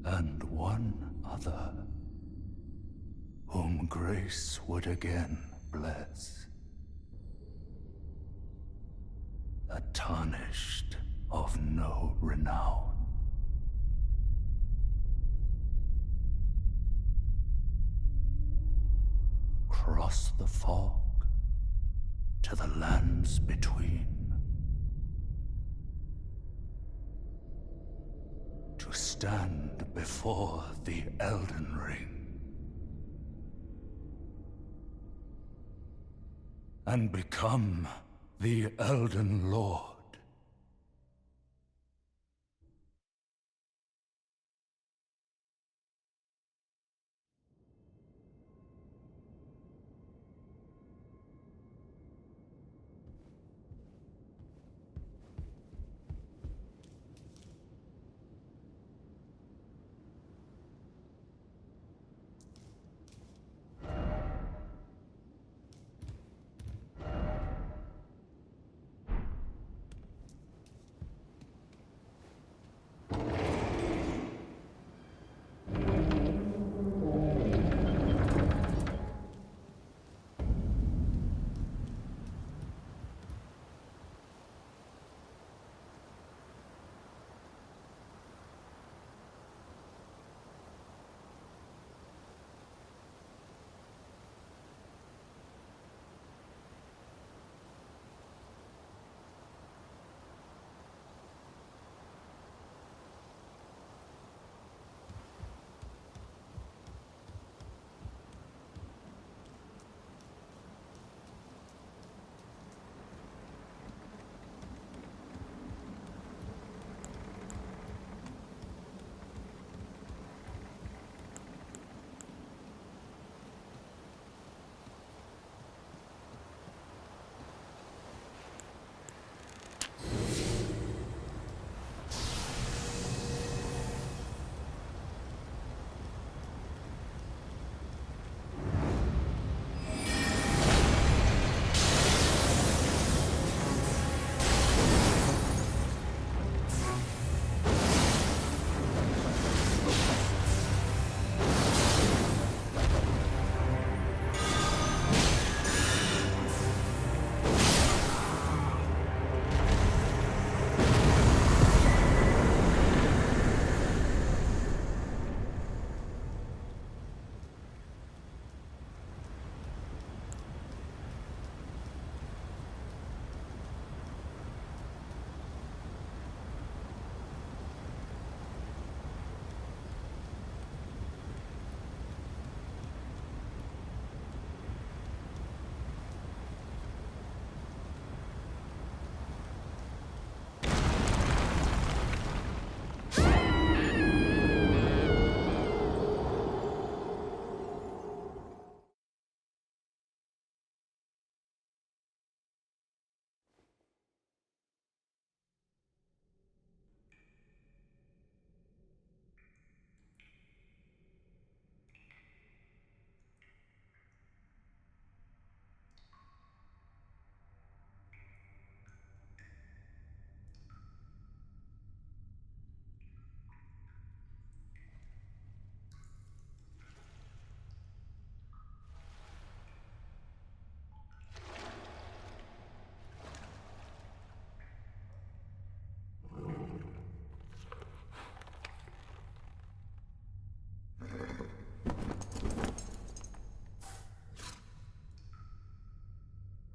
and one other, whom grace would again bless. A tarnished of no renown. Cross the fog to the lands between, to stand before the Elden Ring and become the Elden Lord.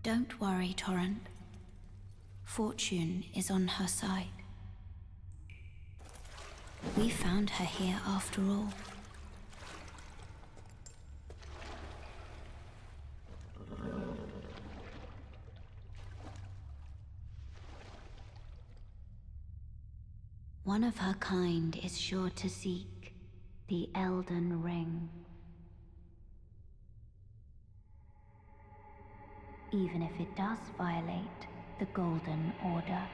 Don't worry, Torrent. Fortune is on her side. We found her here after all. One of her kind is sure to seek the Elden Ring. Even if it does violate the Golden Order.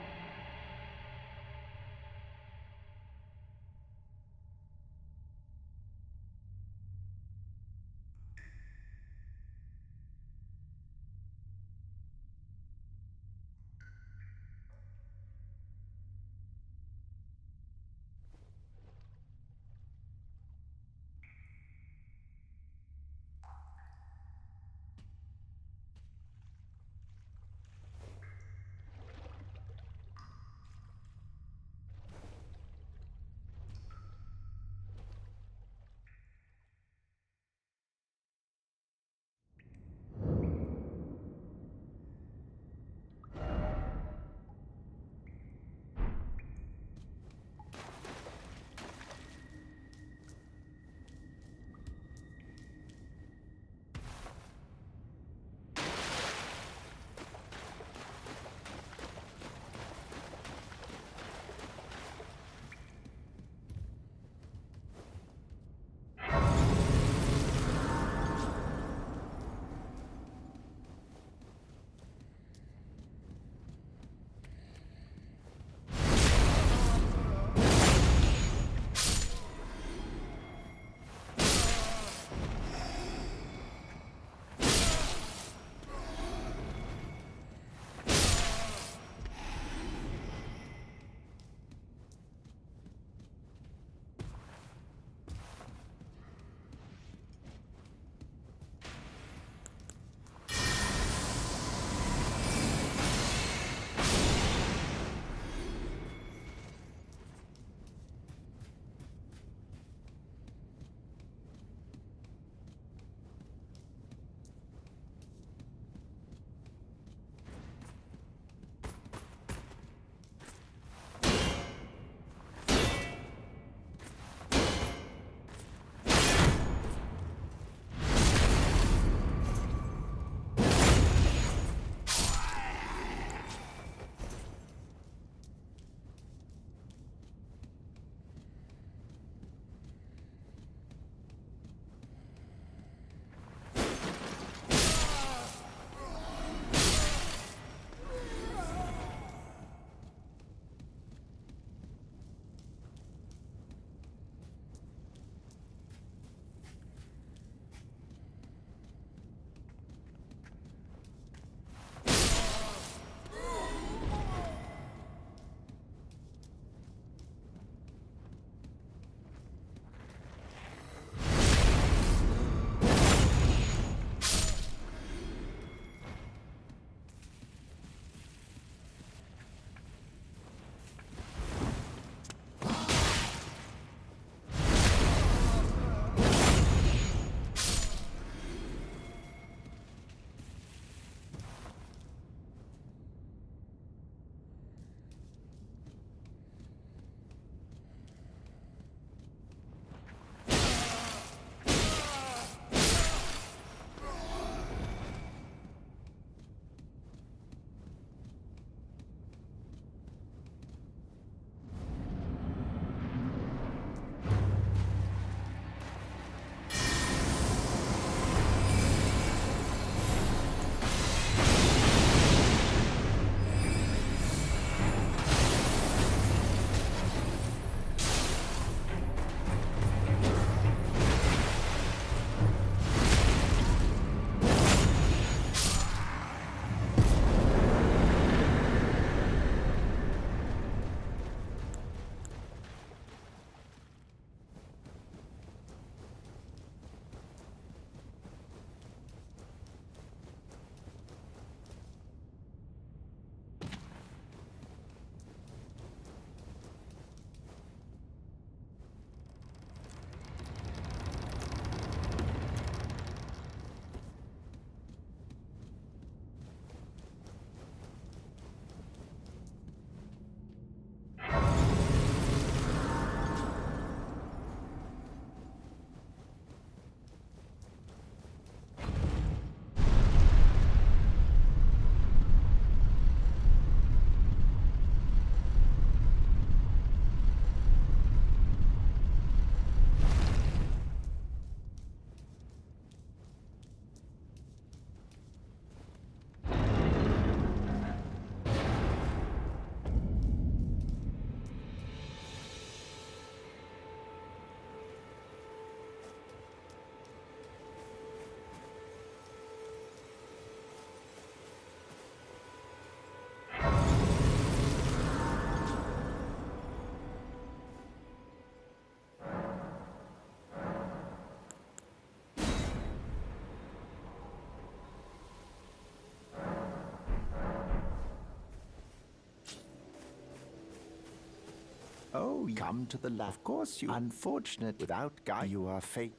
Oh, come to the Of course you. Unfortunate. Without guy, you are fate.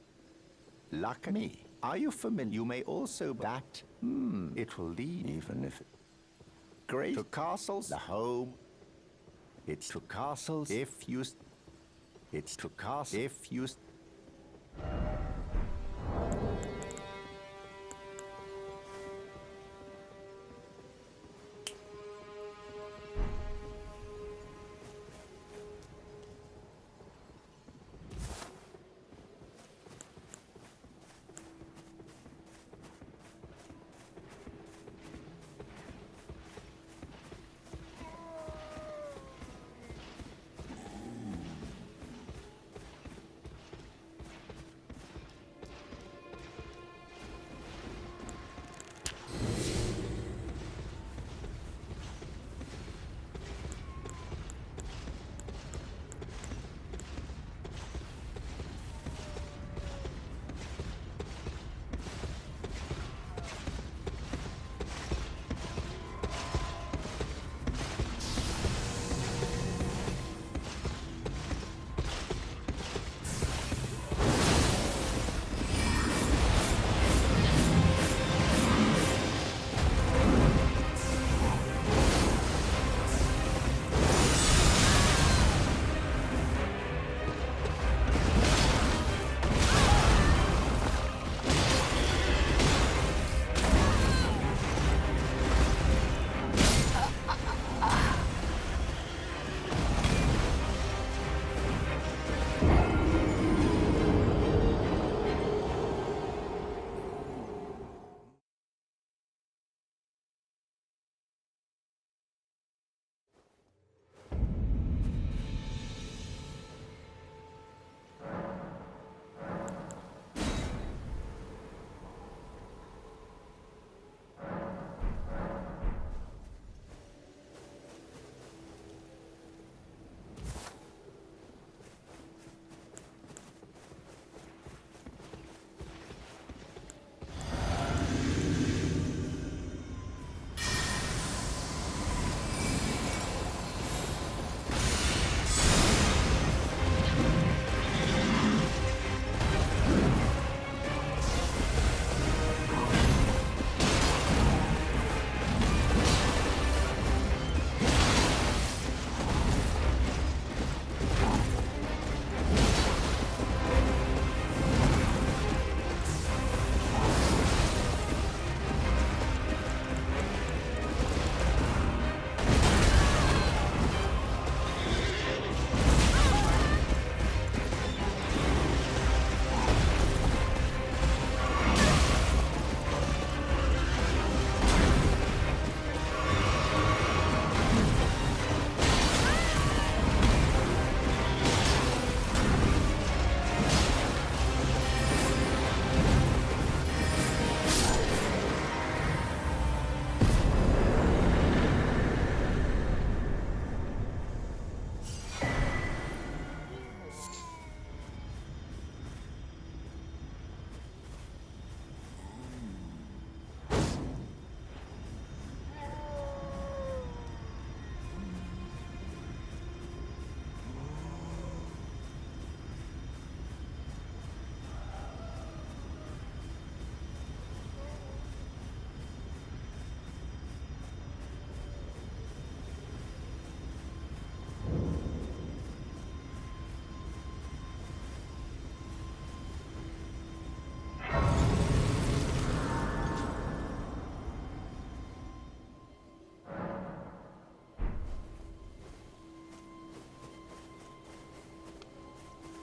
Luck me. Are you familiar? You may also that. It will lead, even if it. Great. To castles, the home. It's to castles if you. It's to castles if you.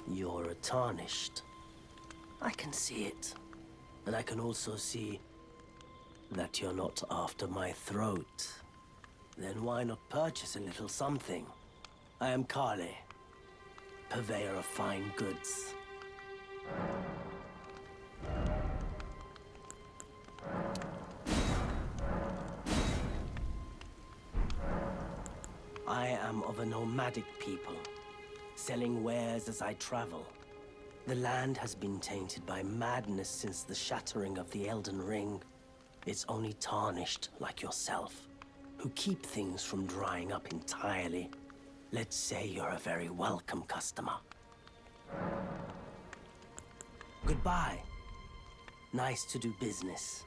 You're tarnished. I can see it. And I can also see that you're not after my throat. Then why not purchase a little something? I am Kale, purveyor of fine goods. I am of a nomadic people, selling wares as I travel. The land has been tainted by madness since the shattering of the Elden Ring. It's only tarnished like yourself, who keep things from drying up entirely. Let's say you're a very welcome customer. Goodbye. Nice to do business.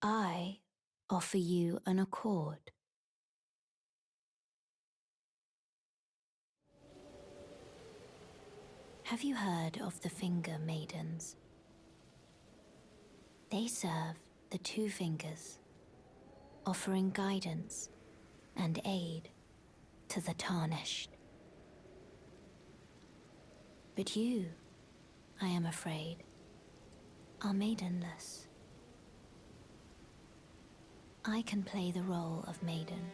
I offer you an accord. Have you heard of the Finger Maidens? They serve the Two Fingers, offering guidance and aid to the Tarnished. But you, I am afraid, are maidenless. I can play the role of maiden,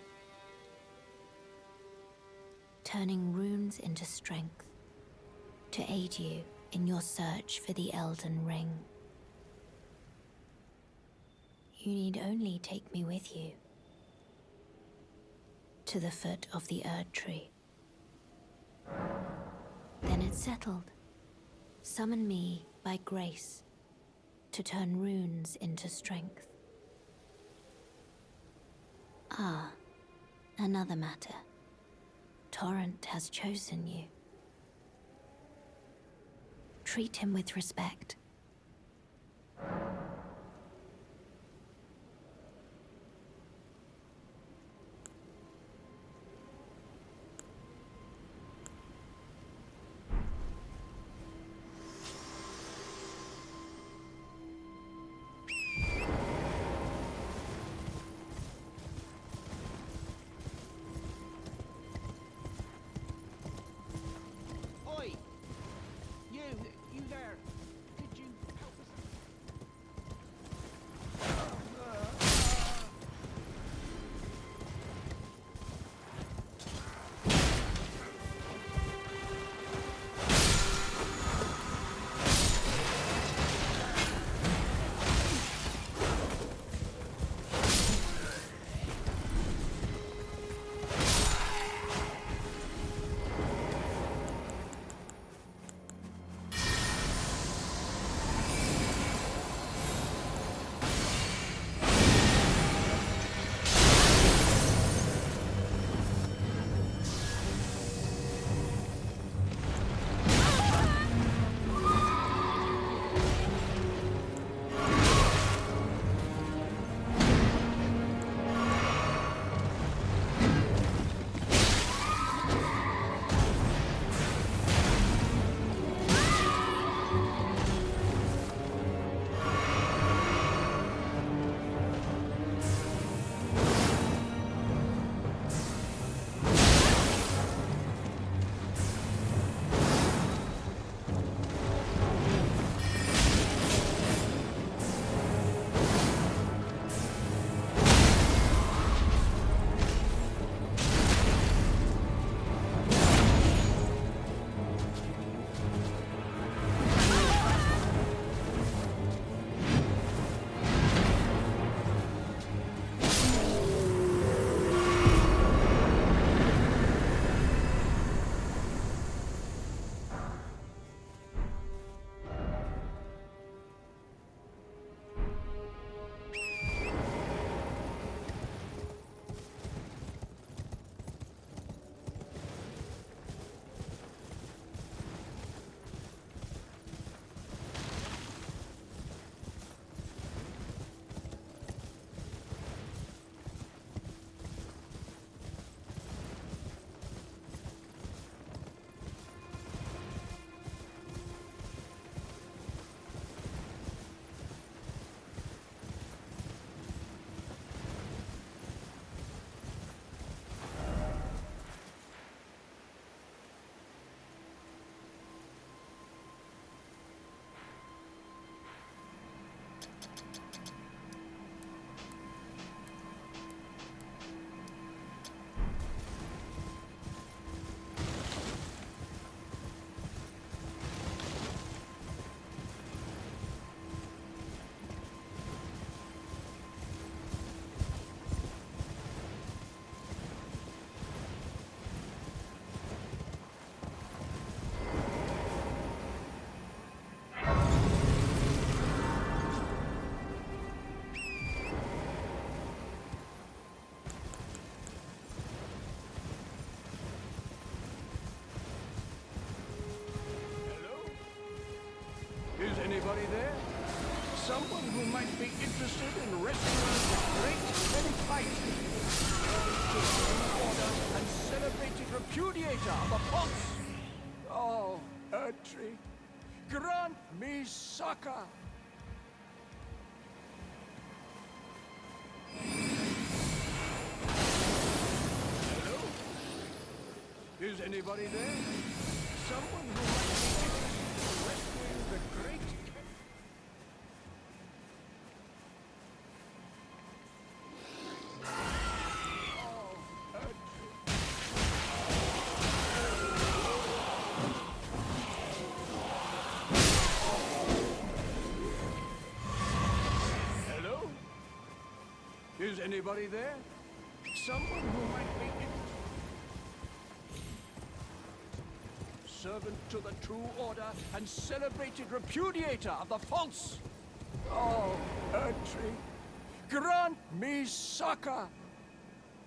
turning runes into strength to aid you in your search for the Elden Ring. You need only take me with you to the foot of the Erd Tree. Then it's settled. Summon me by grace to turn runes into strength. Ah, another matter. Torrent has chosen you. Treat him with respect. Oi! You there! Could you help us? might be interested in rescuing the great and fight. Order and celebrated repudiator of the false. Oh, Erdtree, grant me succor. Hello? Is anybody there? Someone who might be interested in rescuing the great... Hello? Is anybody there? Someone who might be servant to the true order and celebrated repudiator of the false. Oh, Erdtree, grant me succor.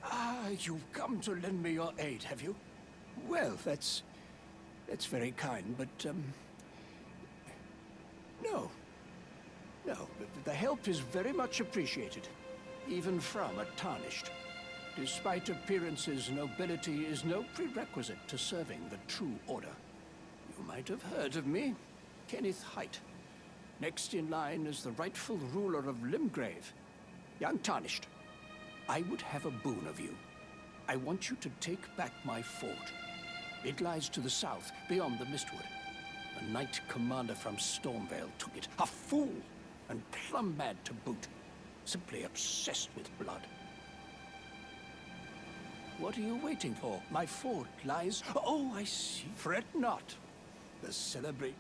Ah, you've come to lend me your aid, have you? Well, that's very kind, but, no. No, the help is very much appreciated, even from a tarnished. Despite appearances, nobility is no prerequisite to serving the true order. You might have heard of me, Kenneth Height. Next in line is the rightful ruler of Limgrave, young Tarnished. I would have a boon of you. I want you to take back my fort. It lies to the south, beyond the Mistwood. A knight commander from Stormvale took it. A fool! And plumb mad to boot. Simply obsessed with blood. What are you waiting for? My fort lies... Oh, I see. Fret not. The celebrate...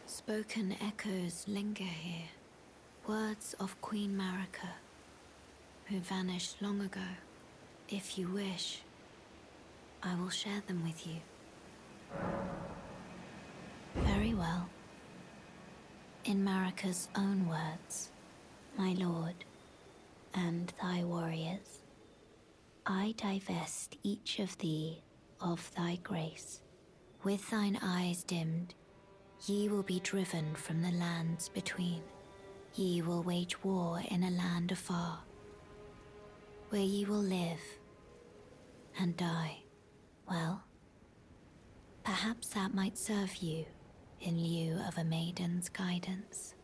Spoken echoes linger here. Words of Queen Marika, who vanished long ago. If you wish, I will share them with you. Very well. In Marika's own words, my lord, and thy warriors, I divest each of thee of thy grace. With thine eyes dimmed, ye will be driven from the lands between. Ye will wage war in a land afar, where ye will live and die. Well, perhaps that might serve you in lieu of a maiden's guidance.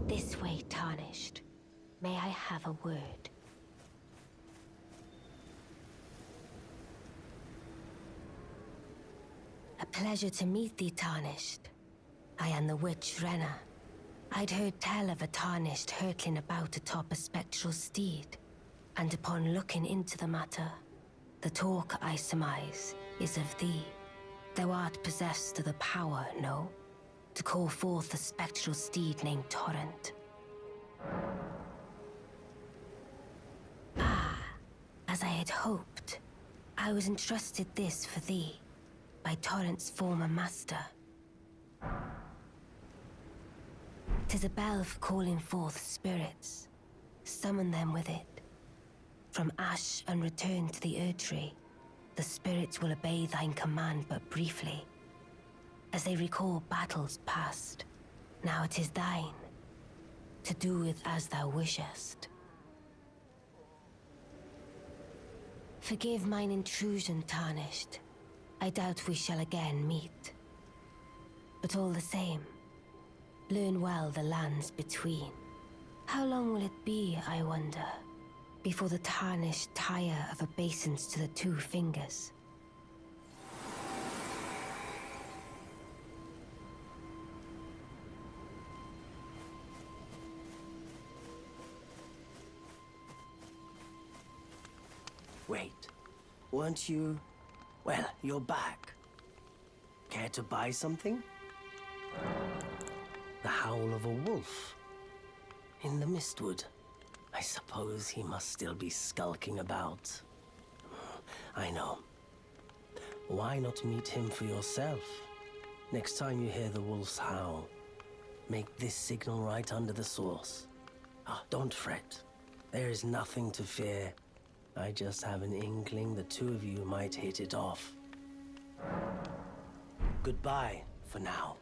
This way, Tarnished. May I have a word? A pleasure to meet thee, Tarnished. I am the witch Renna. I'd heard tell of a Tarnished hurtling about atop a spectral steed, and upon looking into the matter, the talk, I surmise, is of thee. Thou art possessed of the power, no? To call forth a spectral steed named Torrent. Ah, as I had hoped, I was entrusted this for thee, by Torrent's former master. 'Tis a bell for calling forth spirits. Summon them with it. From ash and return to the Erdtree, the spirits will obey thine command but briefly, as they recall battles past. Now it is thine, to do with as thou wishest. Forgive mine intrusion, Tarnished. I doubt we shall again meet. But all the same, learn well the lands between. How long will it be, I wonder, before the Tarnished tire of obeisance to the two fingers? Wait, weren't you... Well, you're back. Care to buy something? The howl of a wolf. In the Mistwood. I suppose he must still be skulking about. I know. Why not meet him for yourself? Next time you hear the wolf's howl, make this signal right under the source. Ah, don't fret. There is nothing to fear. I just have an inkling the two of you might hit it off. Goodbye for now.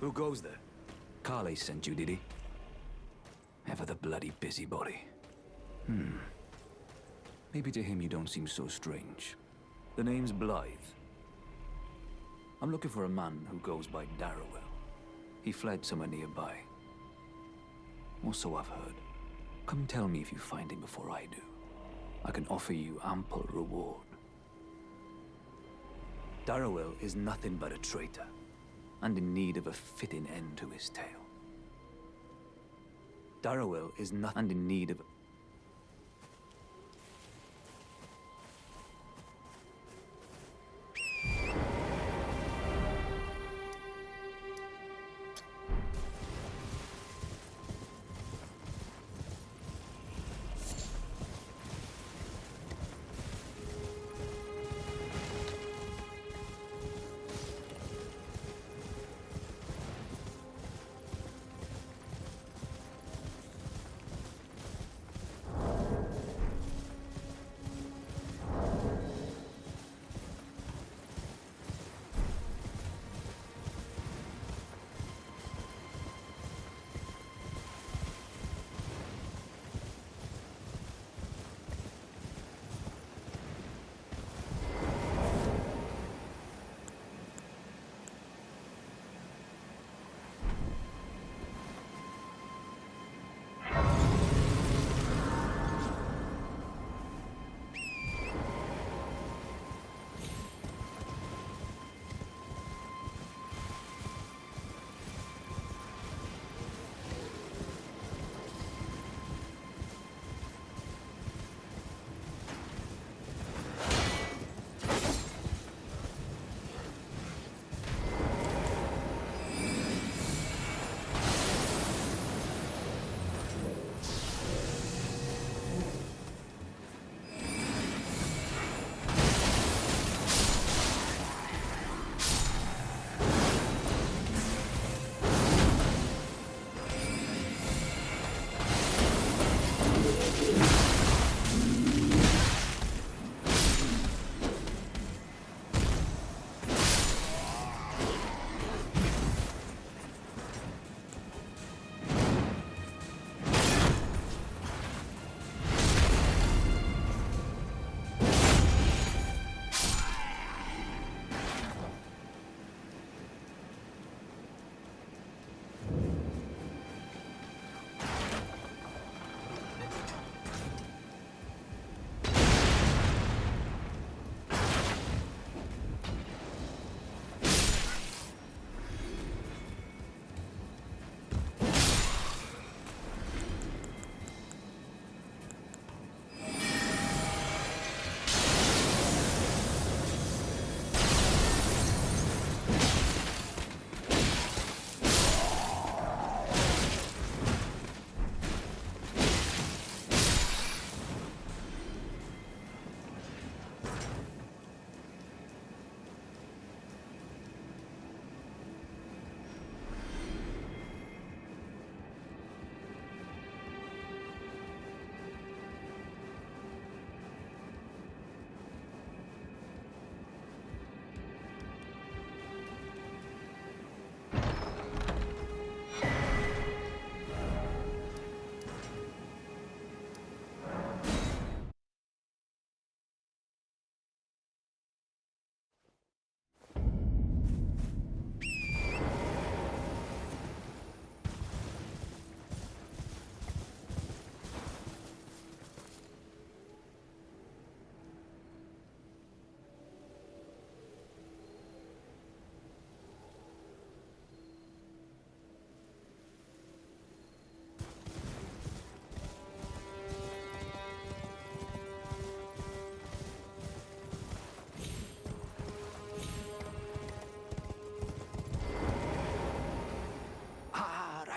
Who goes there? Carly sent you, did he? Ever the bloody busybody. Maybe to him you don't seem so strange. The name's Blythe. I'm looking for a man who goes by Darrowell. He fled somewhere nearby. Or so I've heard. Come tell me if you find him before I do. I can offer you ample reward. Darrowell is nothing but a traitor, and in need of a fitting end to his tale. Darrowell is not and in need of...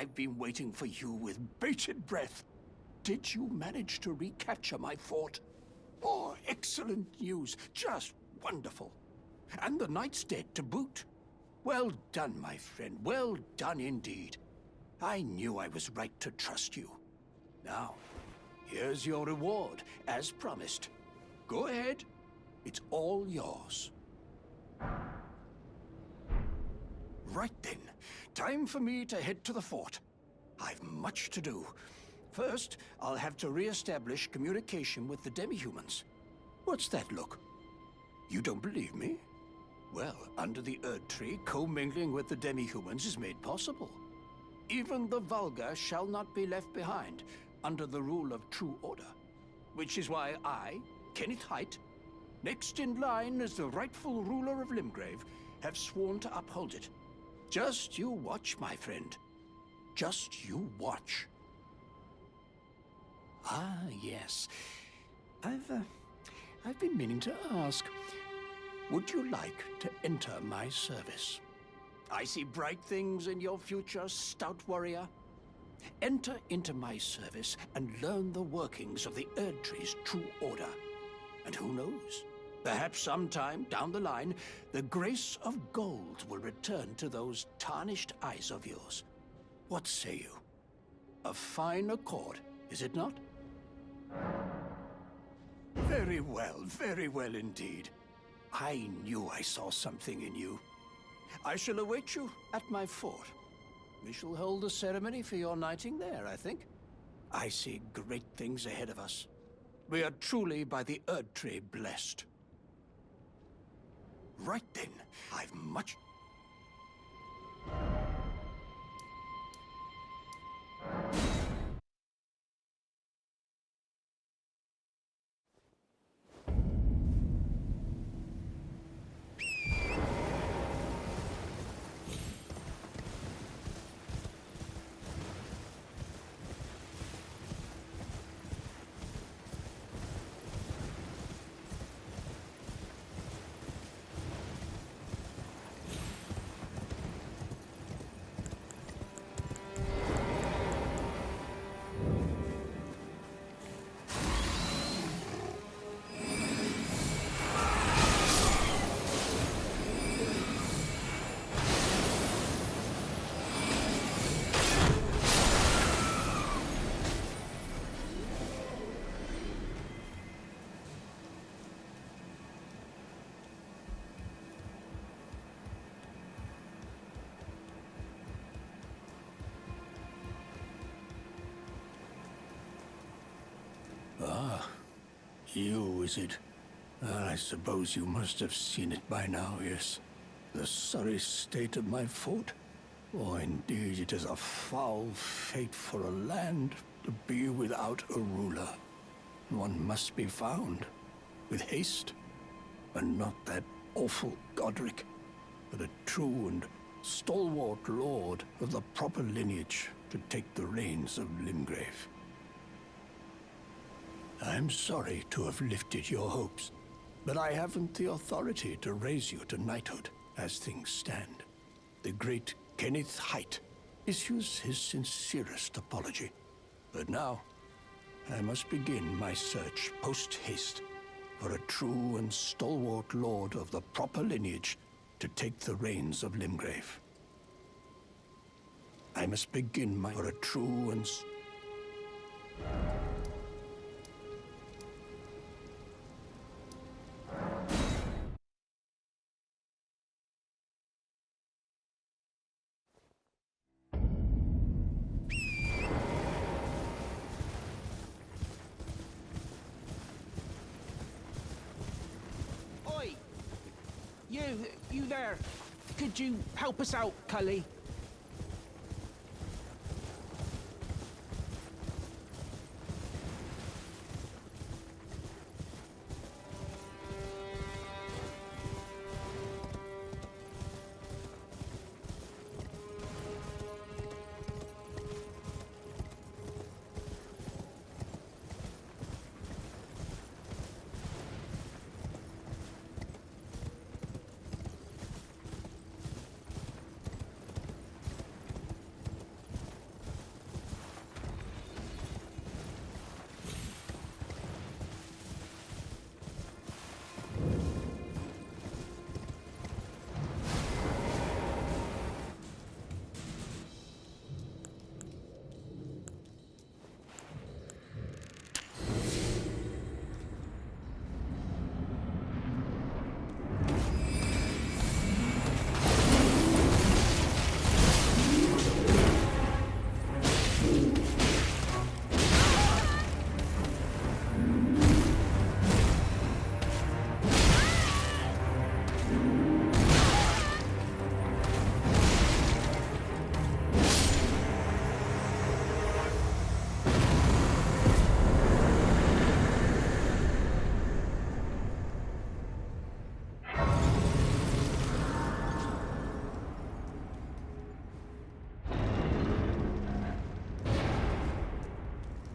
I've been waiting for you with bated breath. Did you manage to recapture my fort? Oh, excellent news. Just wonderful. And the knight's dead to boot. Well done, my friend. Well done indeed. I knew I was right to trust you. Now, here's your reward, as promised. Go ahead. It's all yours. Right then. Time for me to head to the fort. I've much to do. First, I'll have to re-establish communication with the demi-humans. What's that look? You don't believe me? Well, under the Erd Tree, commingling with the demi-humans is made possible. Even the vulgar shall not be left behind, under the rule of true order. Which is why I, Kenneth Haight, next in line as the rightful ruler of Limgrave, have sworn to uphold it. Just you watch, my friend. Just you watch. Ah, yes. I've been meaning to ask. Would you like to enter my service? I see bright things in your future, stout warrior. Enter into my service and learn the workings of the Erdtree's true order. And who knows? Perhaps sometime down the line, the grace of gold will return to those tarnished eyes of yours. What say you? A fine accord, is it not? Very well indeed. I knew I saw something in you. I shall await you at my fort. We shall hold a ceremony for your knighting there, I think. I see great things ahead of us. We are truly by the Erdtree blessed. Right then, I've much... Ah, you, is it? I suppose you must have seen it by now, yes. The sorry state of my fort? Oh, indeed, it is a foul fate for a land to be without a ruler. One must be found, with haste, and not that awful Godric, but a true and stalwart lord of the proper lineage to take the reins of Limgrave. I'm sorry to have lifted your hopes, but I haven't the authority to raise you to knighthood as things stand. The great Kenneth Height issues his sincerest apology. But now, I must begin my search post-haste for a true and stalwart lord of the proper lineage to take the reins of Limgrave. I must begin my for a true and Oi! You there. Could you help us out, Cully?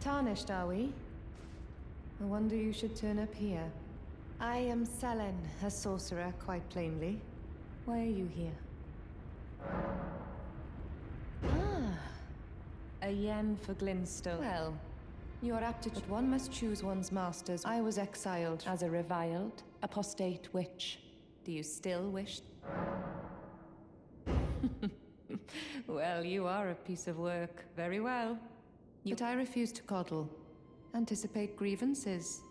Tarnished, are we? I wonder you should turn up here. I am Selen, a sorcerer, quite plainly. Why are you here? Ah, a yen for Glintstone. Well, you are apt to, but one must choose one's masters. I was exiled as a reviled, apostate witch. Do you still wish? Well, you are a piece of work. Very well. But I refuse to coddle. Anticipate grievances.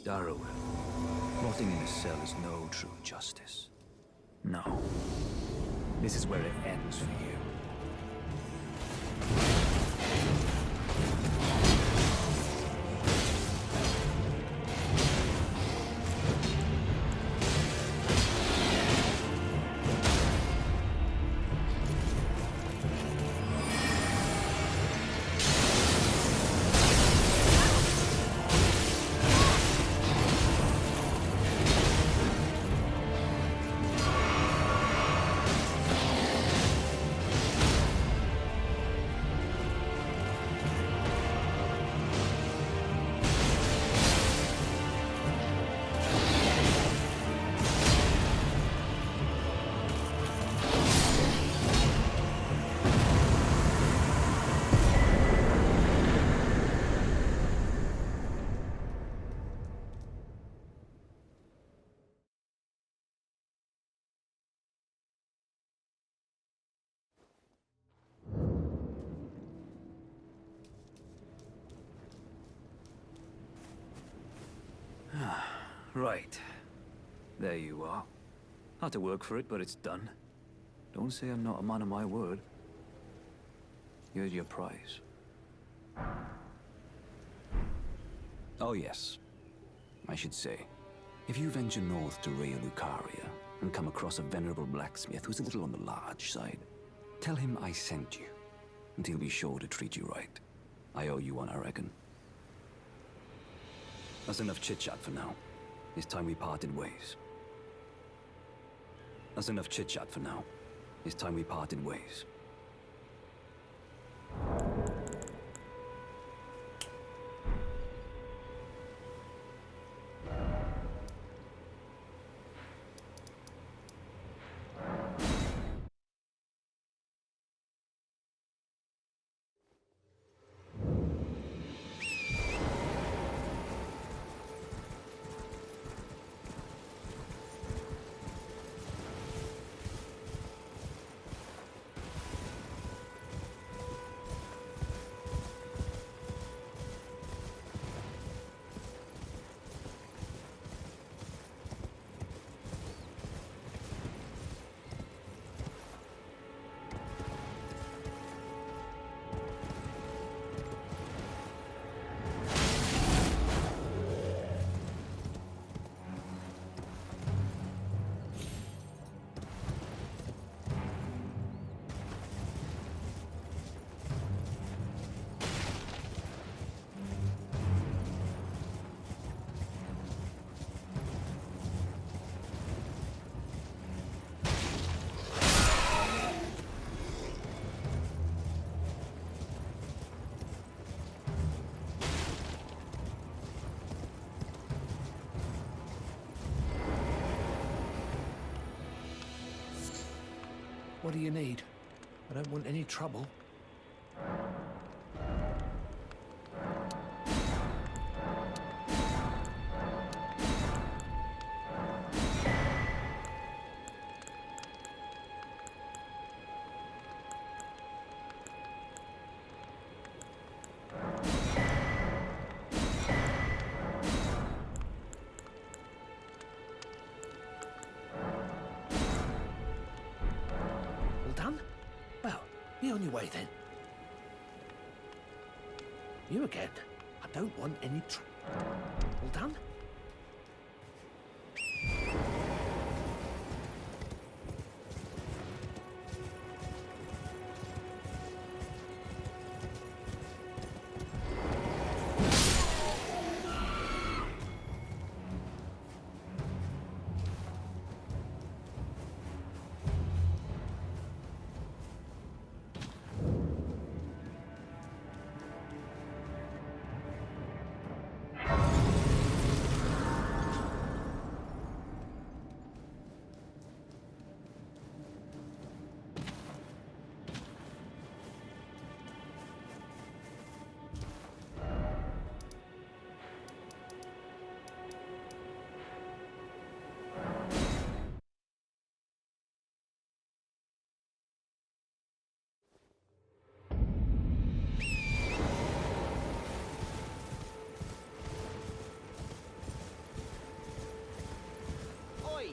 Darrowell. Rotting in a cell is no true justice. No. This is where it ends for you. Right. There you are. Had to work for it, but it's done. Don't say I'm not a man of my word. Here's your prize. Oh yes. I should say, if you venture north to Raya Lucaria and come across a venerable blacksmith who's a little on the large side, tell him I sent you, and he'll be sure to treat you right. I owe you one, I reckon. That's enough chit-chat for now. It's time we parted ways. That's enough chit-chat for now. It's time we parted ways. What do you need? I don't want any trouble. All done? Well, be on your way then. You again. I don't want any All done? Oi!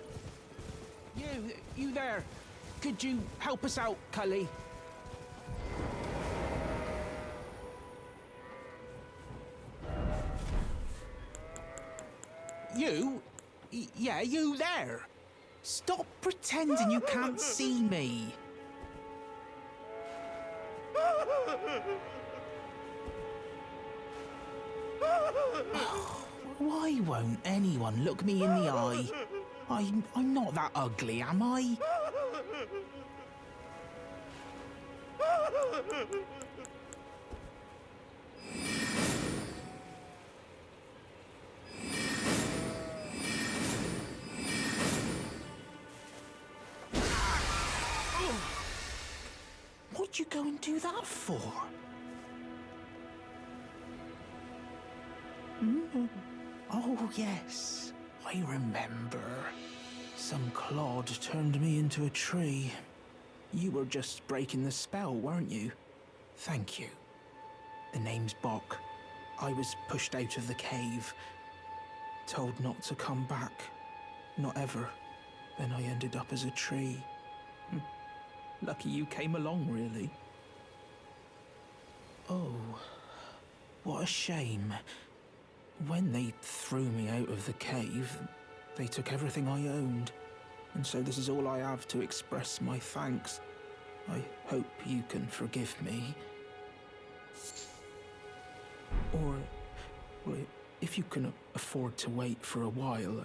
You there. Could you help us out, Cully? You? Yeah, you there. Stop pretending you can't see me. Why won't anyone look me in the eye? I'm not that ugly, am I? What'd you go and do that for? Oh, yes. I remember. Some clod turned me into a tree. You were just breaking the spell, weren't you? Thank you. The name's Bok. I was pushed out of the cave. Told not to come back. Not ever. Then I ended up as a tree. Lucky you came along, really. Oh, what a shame. When they threw me out of the cave, they took everything I owned. And so this is all I have to express my thanks. I hope you can forgive me. Or, well, if you can afford to wait for a while,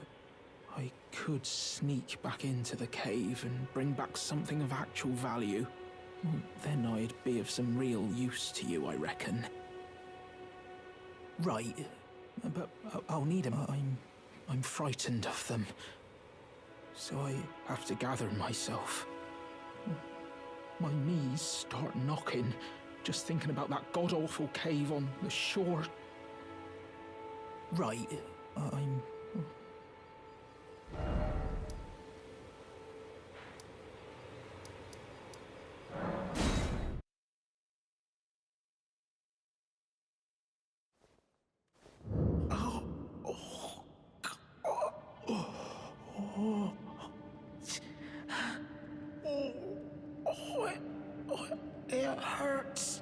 I could sneak back into the cave and bring back something of actual value. Well, then I'd be of some real use to you, I reckon. Right, but I'll need them. I'm frightened of them. So I have to gather myself. My knees start knocking, just thinking about that god-awful cave on the shore. Right, I'm... It hurts.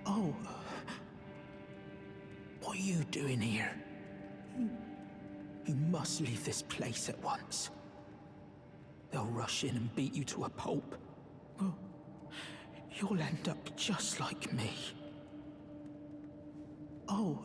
Oh. What are you doing here? You must leave this place at once. They'll rush in and beat you to a pulp. You'll end up just like me. Oh.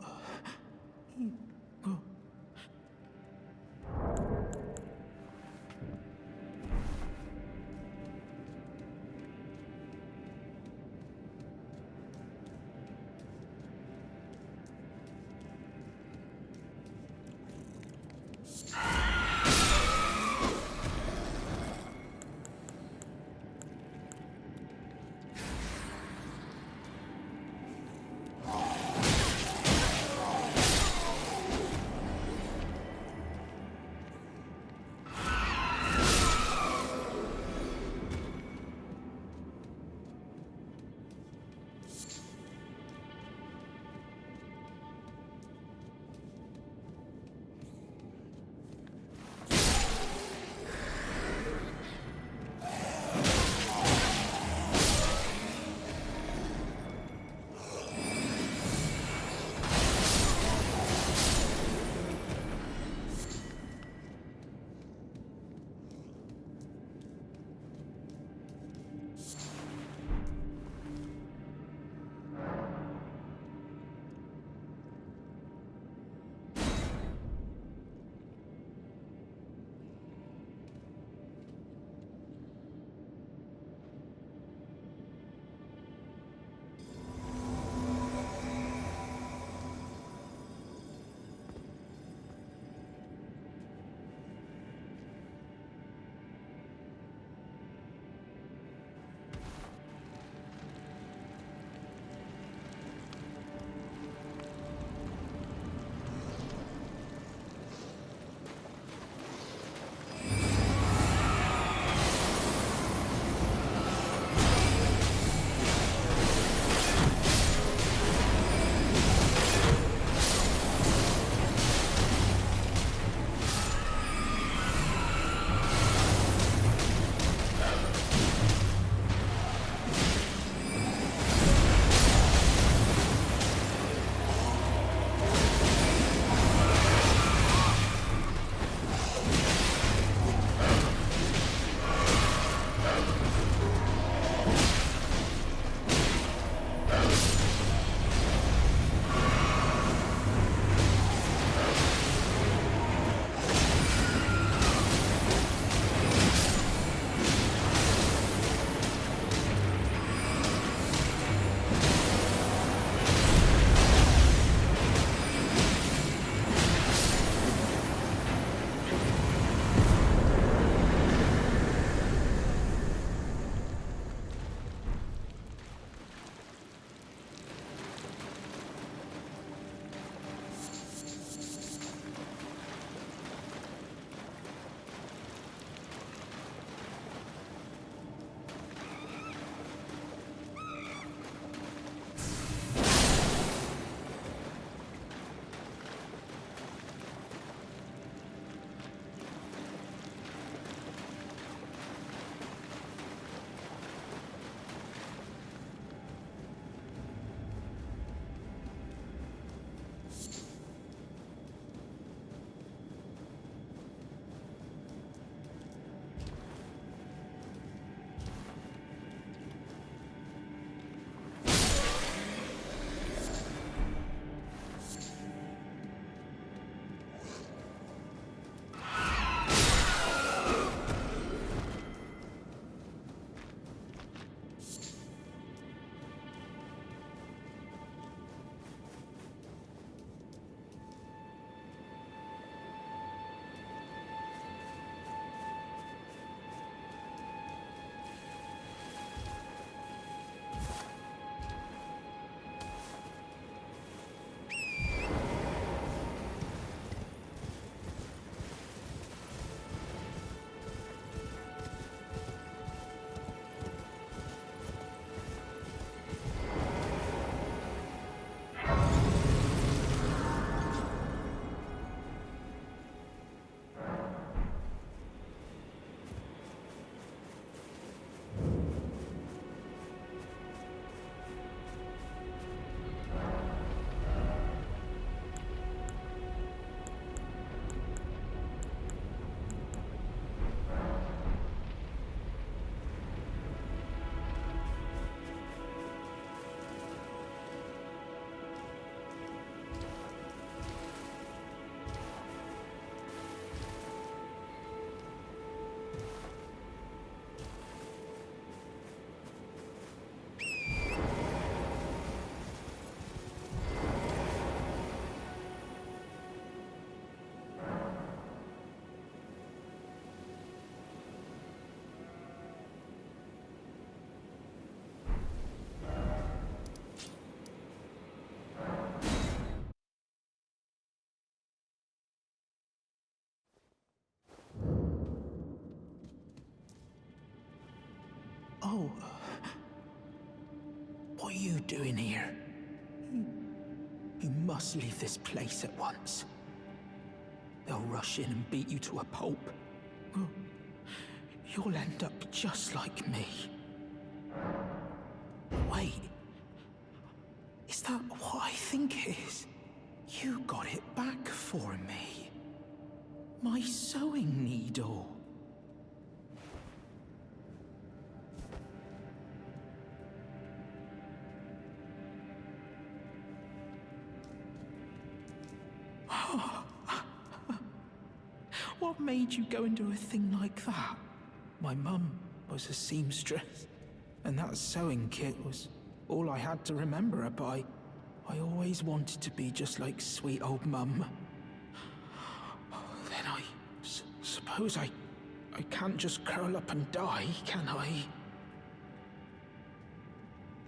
Oh, what are you doing here? You must leave this place at once. They'll rush in and beat you to a pulp. You'll end up just like me. Wait. Is that what I think it is? You got it back for me. My sewing needle. What made you go and do a thing like that? My mum was a seamstress, and that sewing kit was all I had to remember her by. I always wanted to be just like sweet old mum. Then I suppose I can't just curl up and die, can I?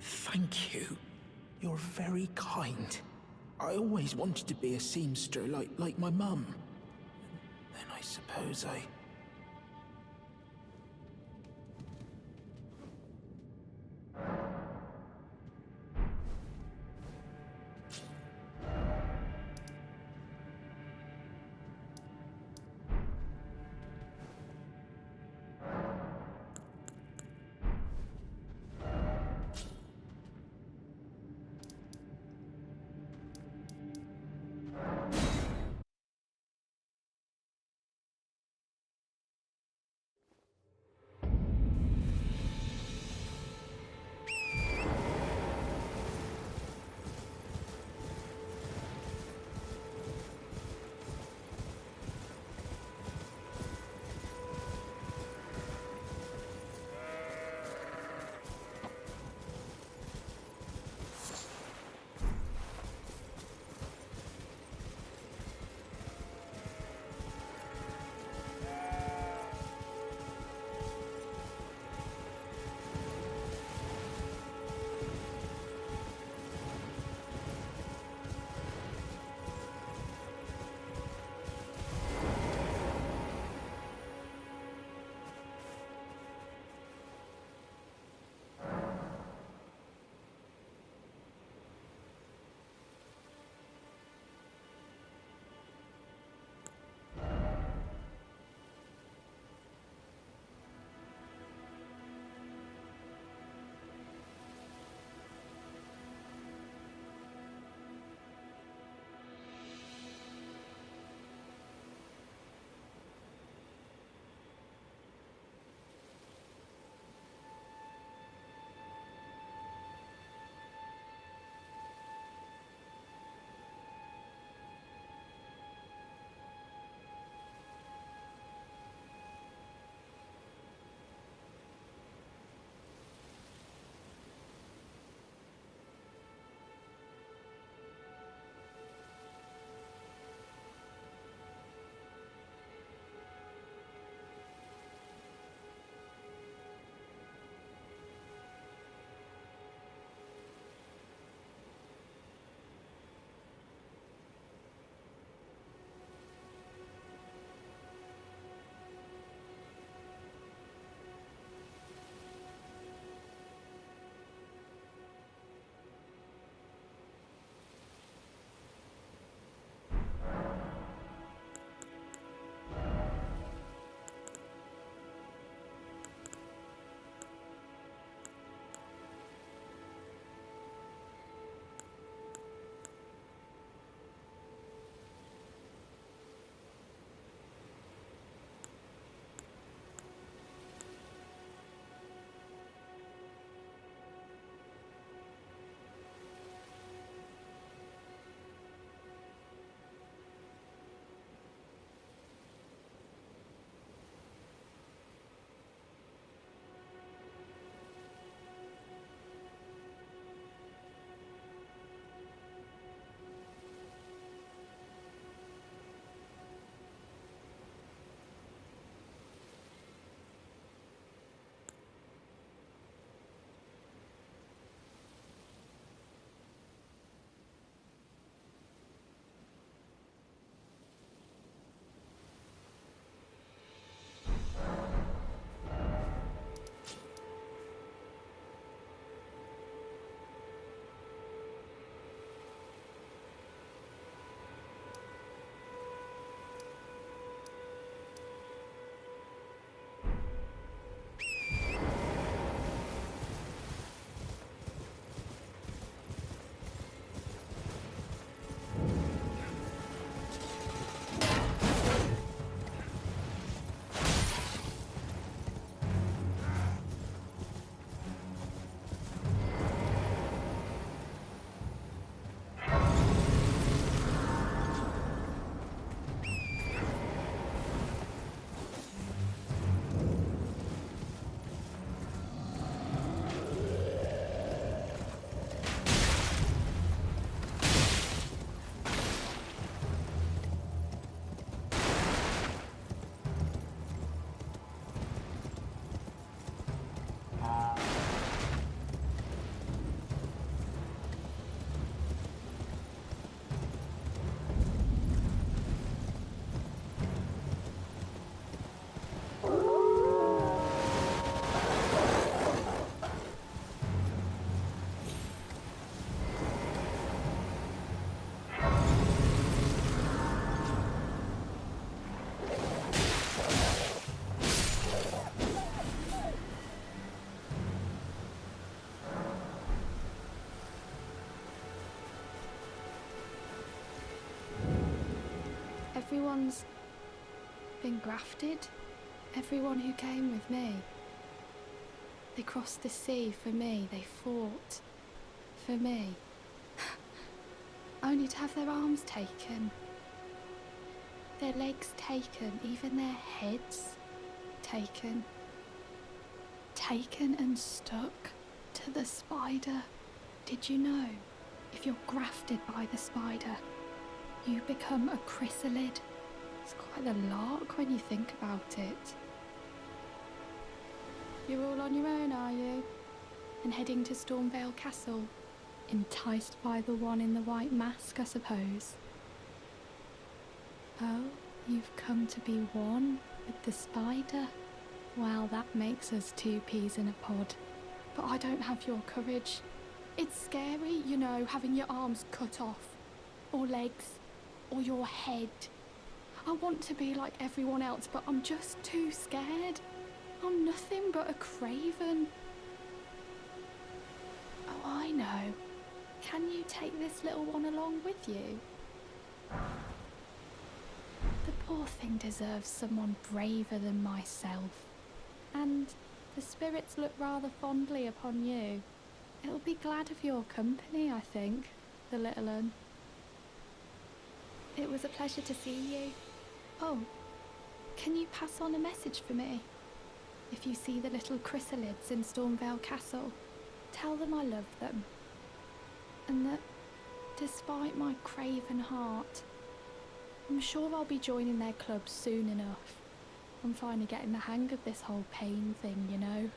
Thank you. You're very kind. I always wanted to be a seamster like my mum. Then I suppose I... everyone's been grafted. Everyone who came with me. They crossed the sea for me. They fought for me. Only to have their arms taken. Their legs taken. Even their heads taken. Taken and stuck to the spider. Did you know? If you're grafted by the spider, you become a chrysalid. It's quite a lark when you think about it. You're all on your own, are you? And heading to Stormvale Castle? Enticed by the one in the white mask, I suppose. Oh, you've come to be one with the spider? Well, that makes us two peas in a pod. But I don't have your courage. It's scary, you know, having your arms cut off. Or legs. Or your head. I want to be like everyone else, but I'm just too scared. I'm nothing but a craven. Oh, I know. Can you take this little one along with you? The poor thing deserves someone braver than myself. And the spirits look rather fondly upon you. It'll be glad of your company, I think, the little un. It was a pleasure to see you. Oh, can you pass on a message for me? If you see the little chrysalids in Stormvale Castle, tell them I love them. And that, despite my craven heart, I'm sure I'll be joining their club soon enough. I'm finally getting the hang of this whole pain thing, you know.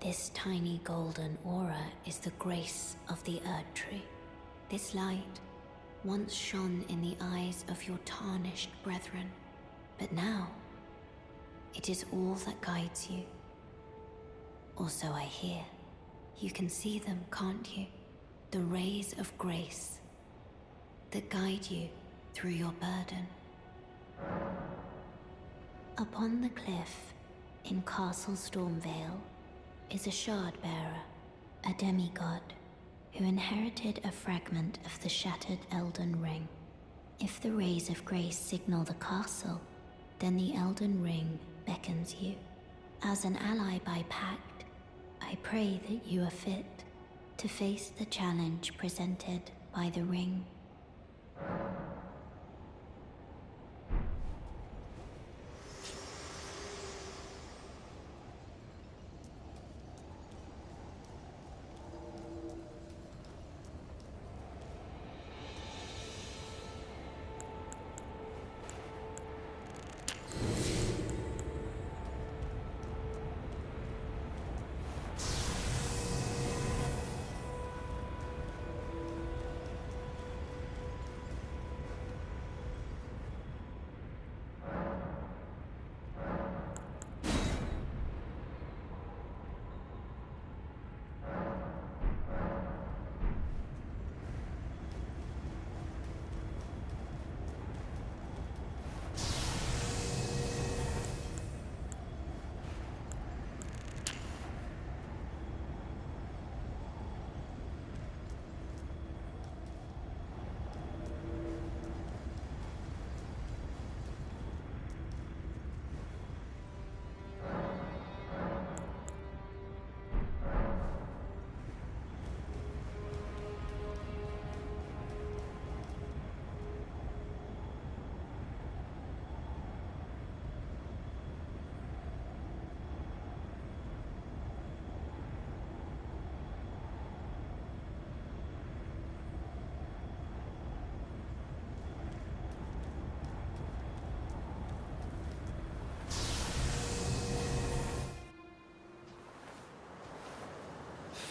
This tiny golden aura is the grace of the Erd Tree. This light once shone in the eyes of your tarnished brethren, but now it is all that guides you. Or so I hear. You can see them, can't you? The rays of grace that guide you through your burden. Upon the cliff in Castle Stormvale is a shard-bearer, a demigod, who inherited a fragment of the shattered Elden Ring. If the rays of grace signal the castle, then the Elden Ring beckons you. As an ally by pact, I pray that you are fit to face the challenge presented by the ring.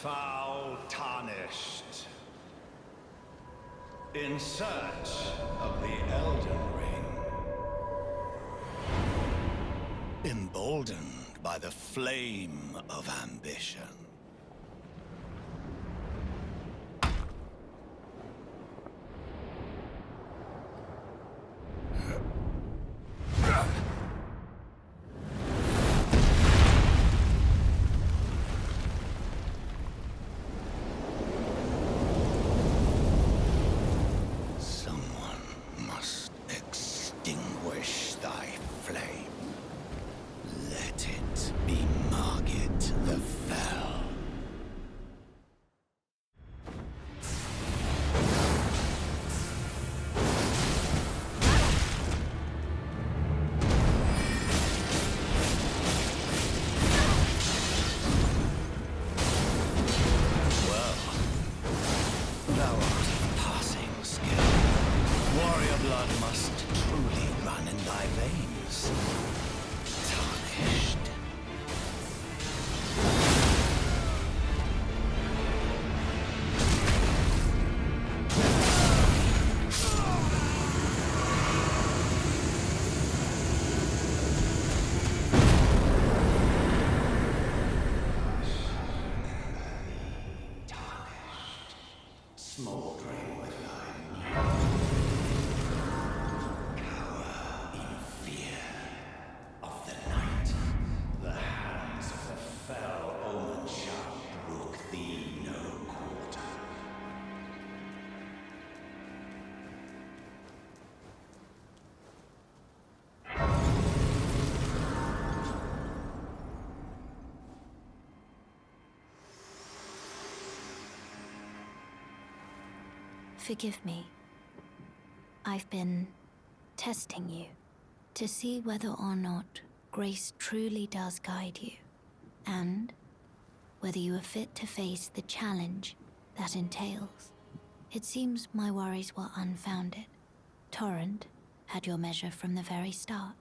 foul tarnished. In search of the Elden Ring. Emboldened by the flame of ambition. Forgive me. I've been testing you to see whether or not grace truly does guide you, and whether you are fit to face the challenge that entails. It seems my worries were unfounded. Torrent had your measure from the very start,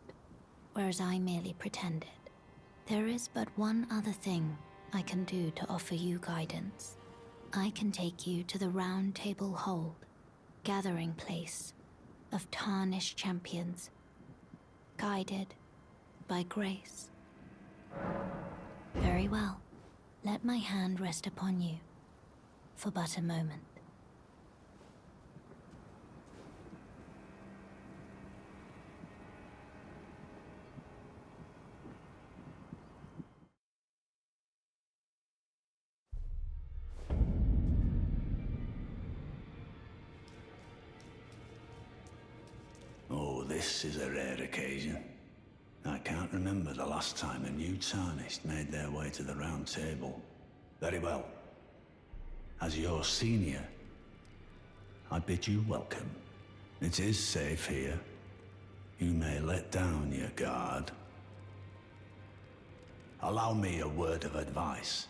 whereas I merely pretended. There is but one other thing I can do to offer you guidance. I can take you to the Round Table Hold, gathering place of tarnished champions, guided by grace. Very well. Let my hand rest upon you for but a moment. Oh, this is a rare occasion. I can't remember the last time a new Tarnished made their way to the Round Table. Very well. As your senior, I bid you welcome. It is safe here. You may let down your guard. Allow me a word of advice.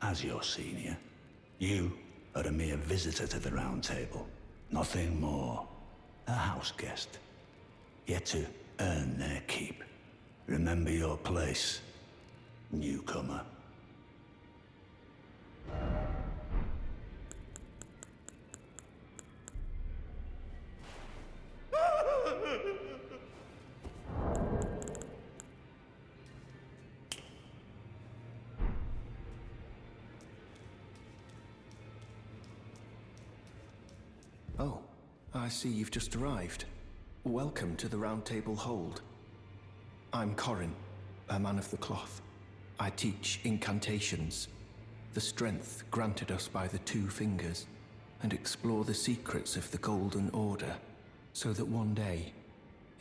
As your senior, you are a mere visitor to the Round Table. Nothing more. A house guest. Yet to earn their keep. Remember your place, newcomer. Oh, I see you've just arrived. Welcome to the Round Table Hold. I'm Corin, a man of the cloth. I teach incantations, the strength granted us by the Two Fingers, and explore the secrets of the Golden Order, so that one day,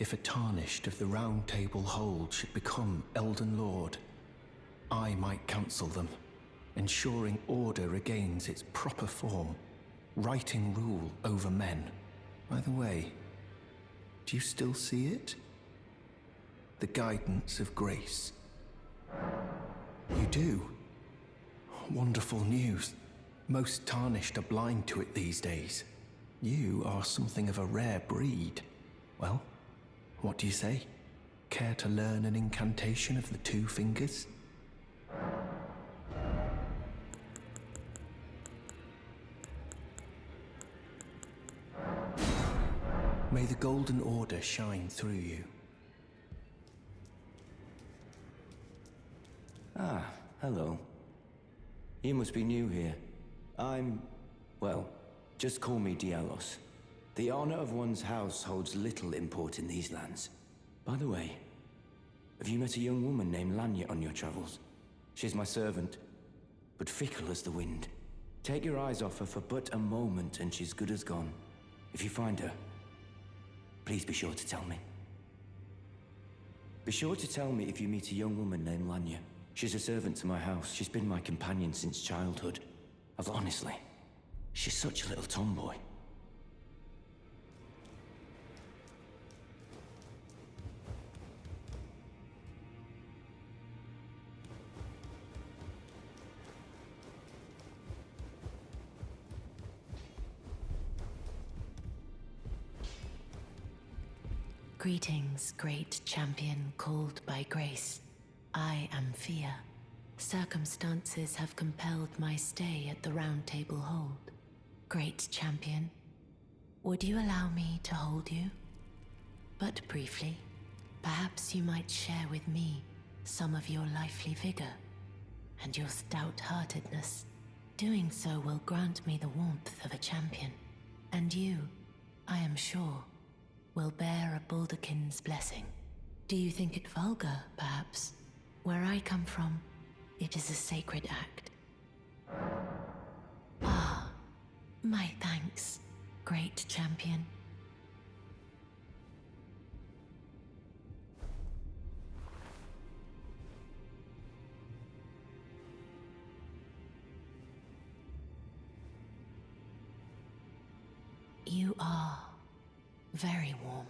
if a Tarnished of the Round Table Hold should become Elden Lord, I might counsel them, ensuring order regains its proper form, righting rule over men. By the way, do you still see it? The guidance of grace. You do? Wonderful news. Most Tarnished are blind to it these days. You are something of a rare breed. Well, what do you say? Care to learn an incantation of the Two Fingers? May the Golden Order shine through you. Ah, hello. You must be new here. Well, just call me Dialos. The honor of one's house holds little import in these lands. By the way, have you met a young woman named Lanya on your travels? She's my servant, but fickle as the wind. Take your eyes off her for but a moment and she's good as gone. If you find her, please be sure to tell me. Be sure to tell me if you meet a young woman named Lanya. She's a servant to my house. She's been my companion since childhood. Honestly, she's such a little tomboy. Greetings, great champion called by grace. I am Fia. Circumstances have compelled my stay at the Round Table Hold. Great champion, would you allow me to hold you? But briefly, perhaps you might share with me some of your lively vigor and your stout-heartedness. Doing so will grant me the warmth of a champion, and you, I am sure, will bear a Baldakin's blessing. Do you think it vulgar, perhaps? Where I come from, it is a sacred act. Ah, my thanks, great champion. You are very warm.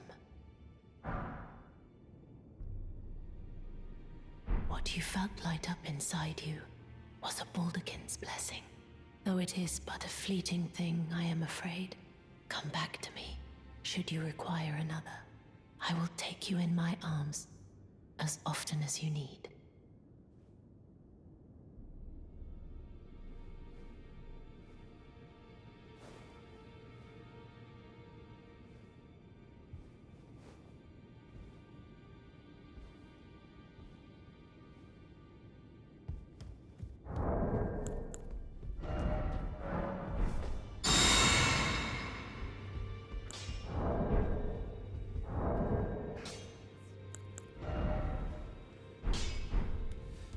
What you felt light up inside you was a Baldakin's blessing. Though it is but a fleeting thing, I am afraid. Come back to me, should you require another. I will take you in my arms as often as you need.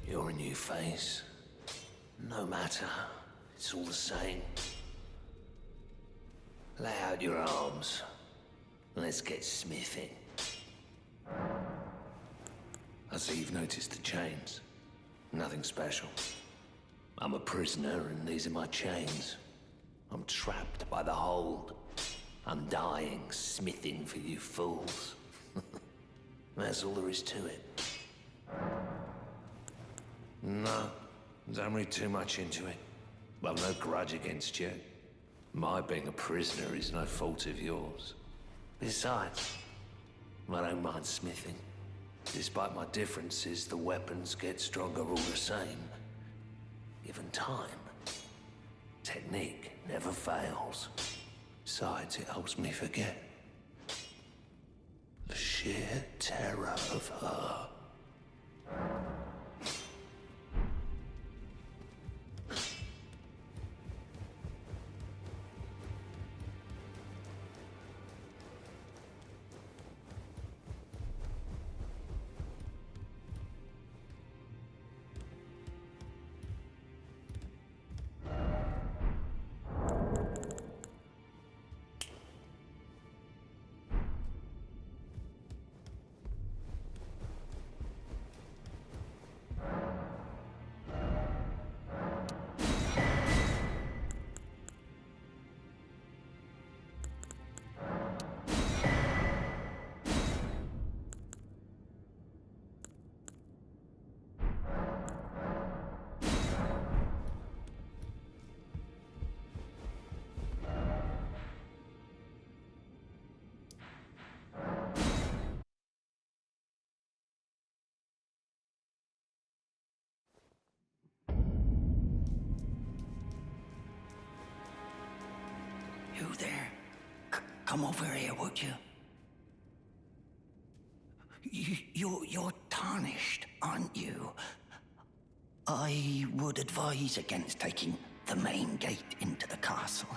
You're a new face. No matter, it's all the same. Lay out your arms. Let's get smithing. I see you've noticed the chains. Nothing special. I'm a prisoner and these are my chains. I'm trapped by the hold. I'm dying, smithing for you fools. That's all there is to it. No, don't read too much into it. I've no grudge against you. My being a prisoner is no fault of yours. Besides, I don't mind smithing. Despite my differences, the weapons get stronger all the same. Given time, technique never fails. Besides, it helps me forget the sheer terror of her. You there? Come over here, would you? You're tarnished, aren't you? I would advise against taking the main gate into the castle.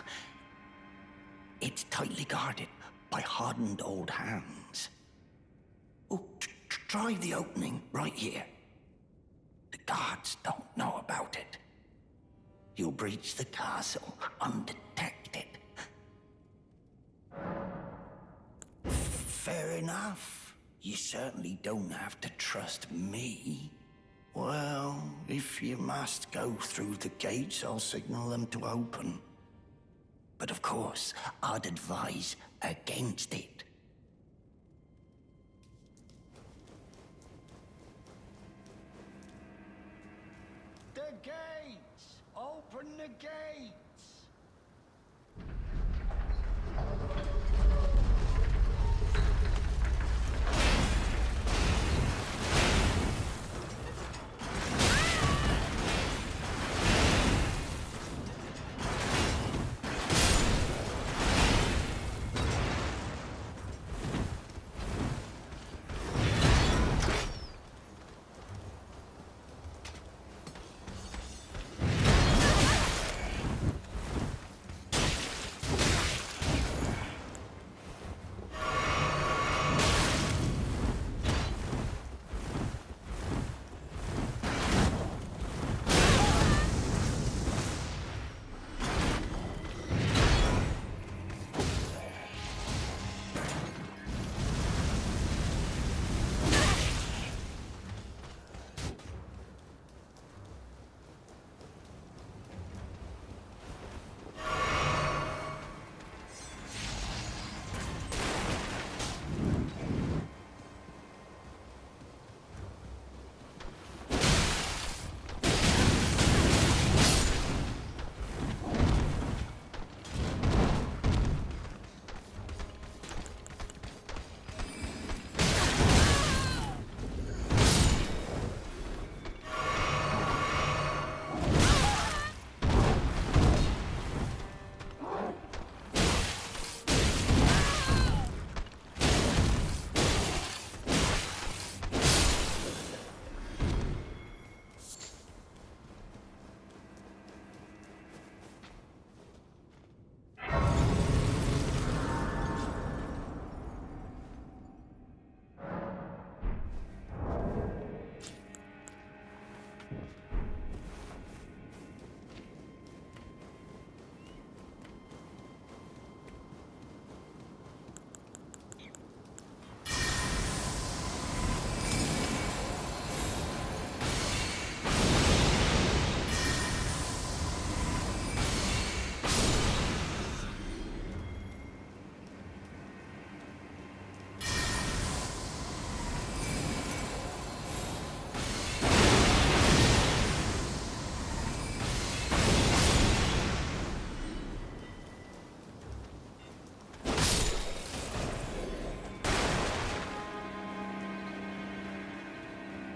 It's tightly guarded by hardened old hands. Oh, try the opening right here. The guards don't know about it. You'll breach the castle undetected. Fair enough. You certainly don't have to trust me. Well, if you must go through the gates, I'll signal them to open. But of course, I'd advise against it. The gates! Open the gates!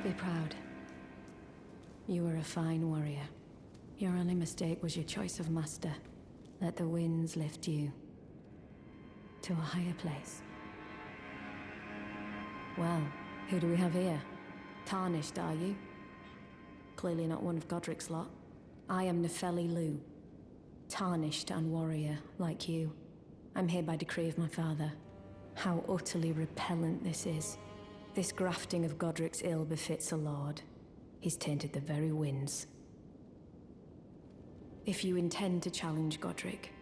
Be proud. You were a fine warrior. Your only mistake was your choice of master. Let the winds lift you to a higher place. Well, who do we have here? Tarnished, are you? Clearly not one of Godric's lot. I am Nefeli Lu. Tarnished and warrior, like you. I'm here by decree of my father. How utterly repellent this is. This grafting of Godric's ill befits a lord. He's tainted the very winds. If you intend to challenge Godric,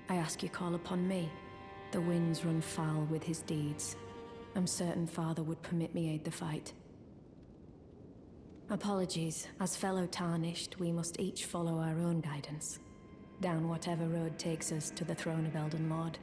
I ask you call upon me. The winds run foul with his deeds. I'm certain father would permit me aid the fight. Apologies. As fellow Tarnished, we must each follow our own guidance. Down whatever road takes us to the throne of Elden Lord.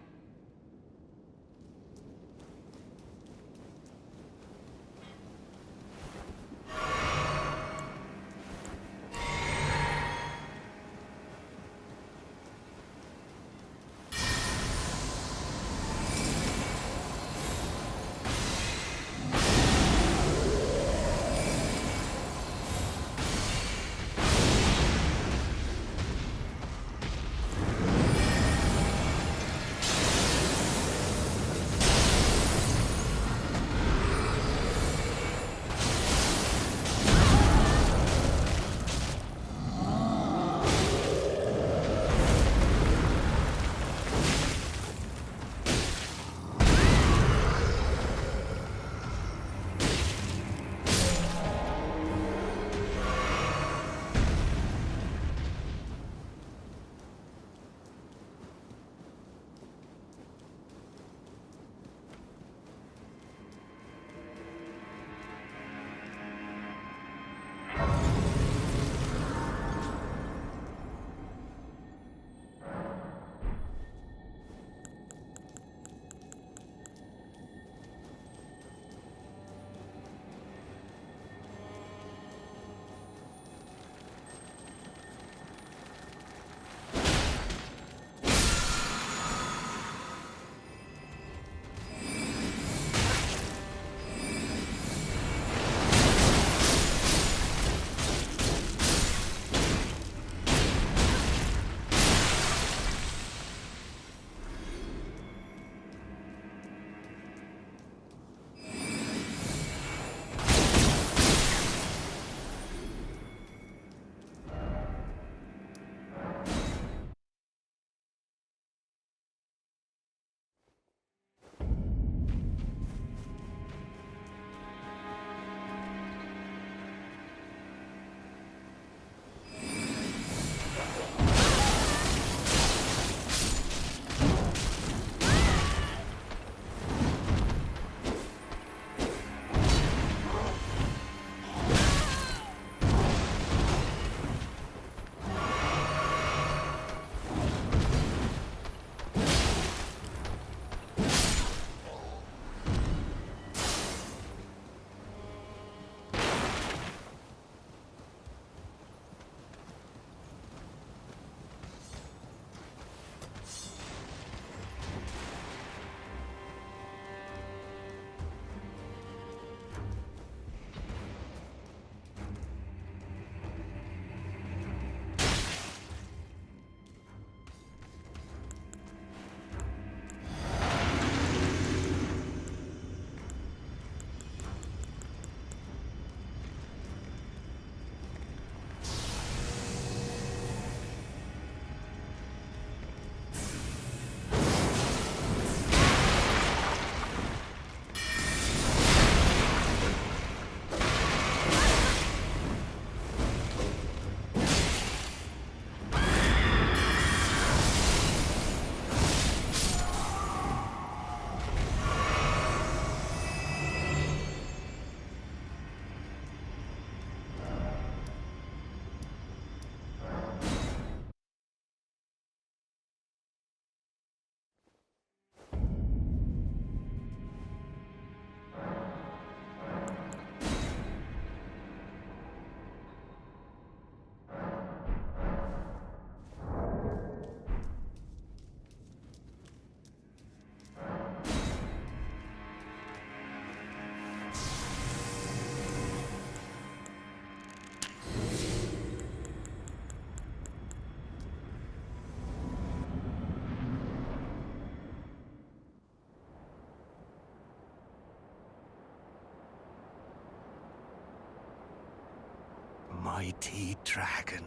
mighty dragon.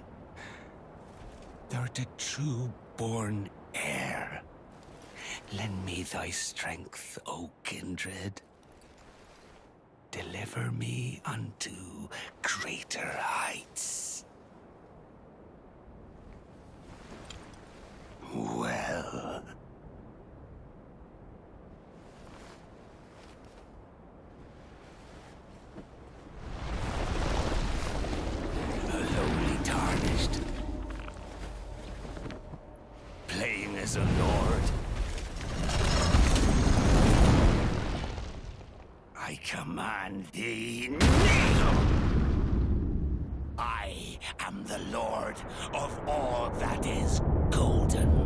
Thou the true born heir. Lend me thy strength, O kindred. Deliver me unto greater heights. Well. A lowly tarnished. Playing as a lord. I command thee, kneel! I am the lord of all that is golden.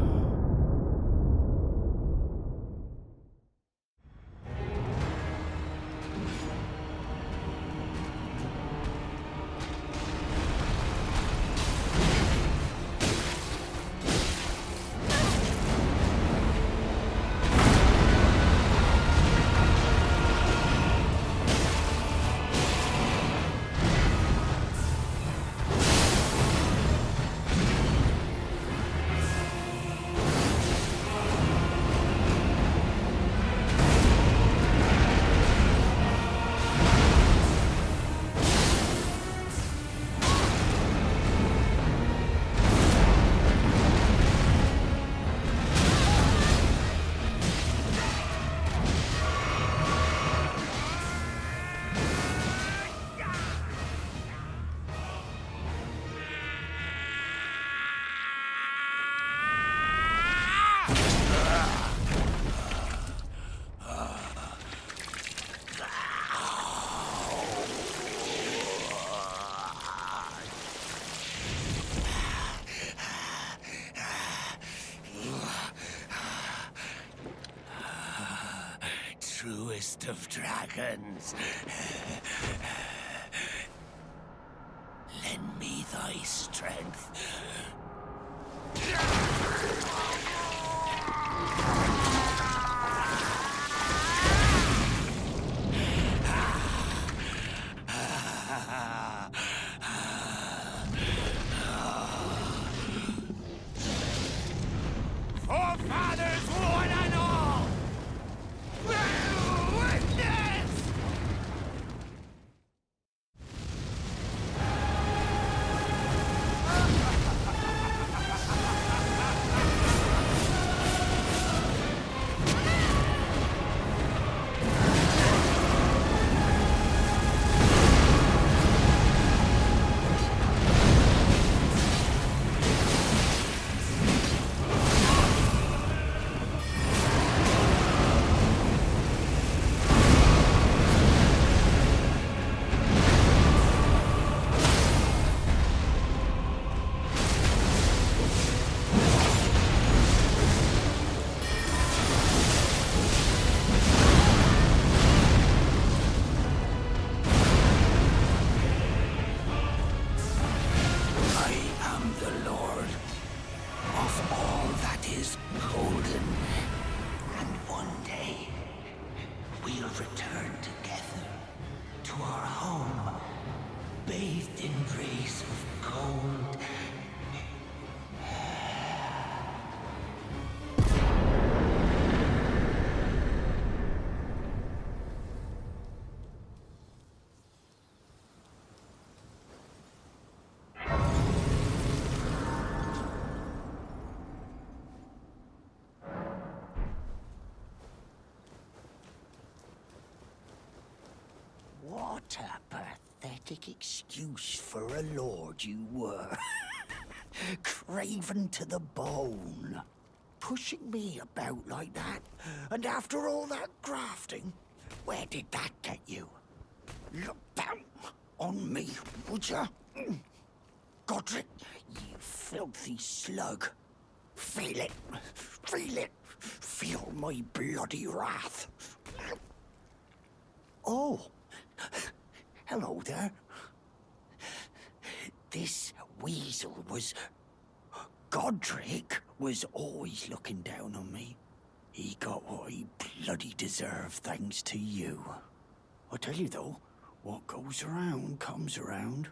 Truest of dragons. Lend me thy strength. Forefathers, one and all! Witness! What a pathetic excuse for a lord you were. Craven to the bone. Pushing me about like that, and after all that grafting, where did that get you? Look down on me, would ya? Godric, you filthy slug. Feel it. Feel it. Feel my bloody wrath. Oh. Hello there. This weasel was... Godric was always looking down on me. He got what he bloody deserved thanks to you. I tell you though, what goes around comes around.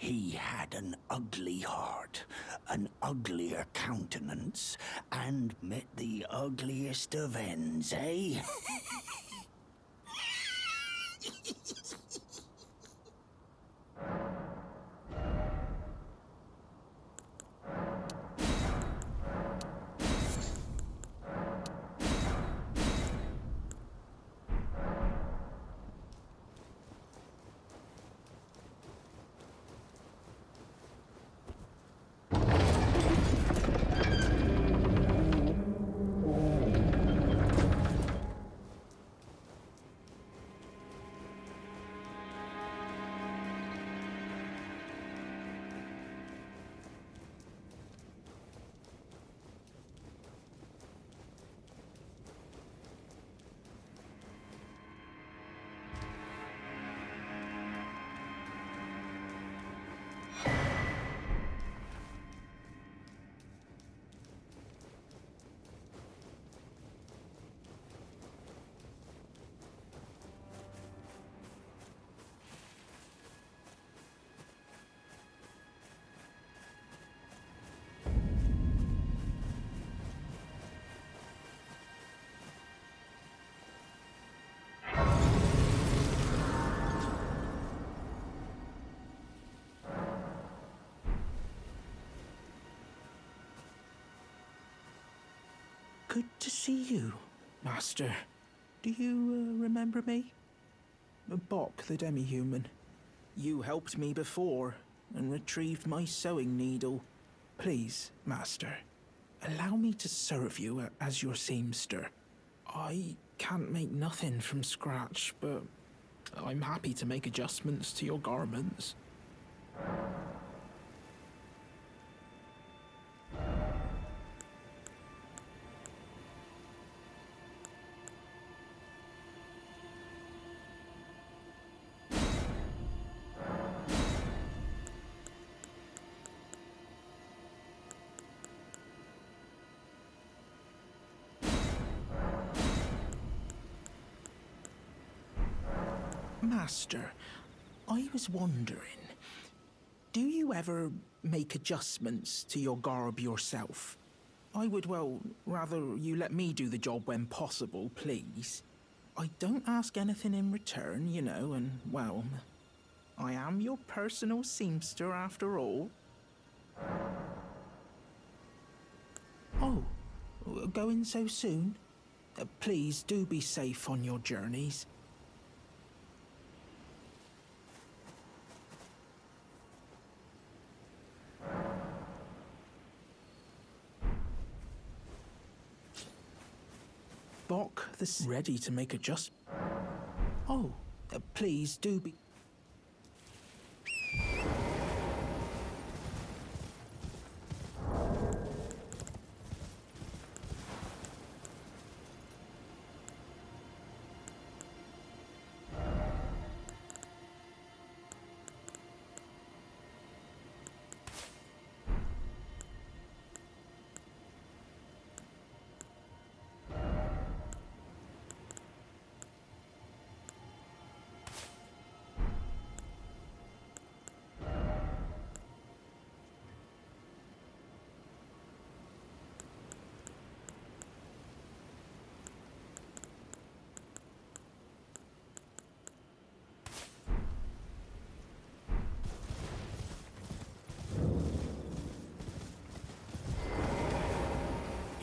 He had an ugly heart, an uglier countenance, and met the ugliest of ends, eh? Good to see you, Master. Do you remember me? Bok, the demi-human. You helped me before and retrieved my sewing needle. Please, Master, allow me to serve you as your seamster. I can't make nothing from scratch, but I'm happy to make adjustments to your garments. Master, I was wondering, do you ever make adjustments to your garb yourself? I would, well, rather you let me do the job when possible, please. I don't ask anything in return, you know, and, well, I am your personal seamster after all. Oh, going so soon? Please do be safe on your journeys. Bok, this ready to make adjustments. Oh, please do be.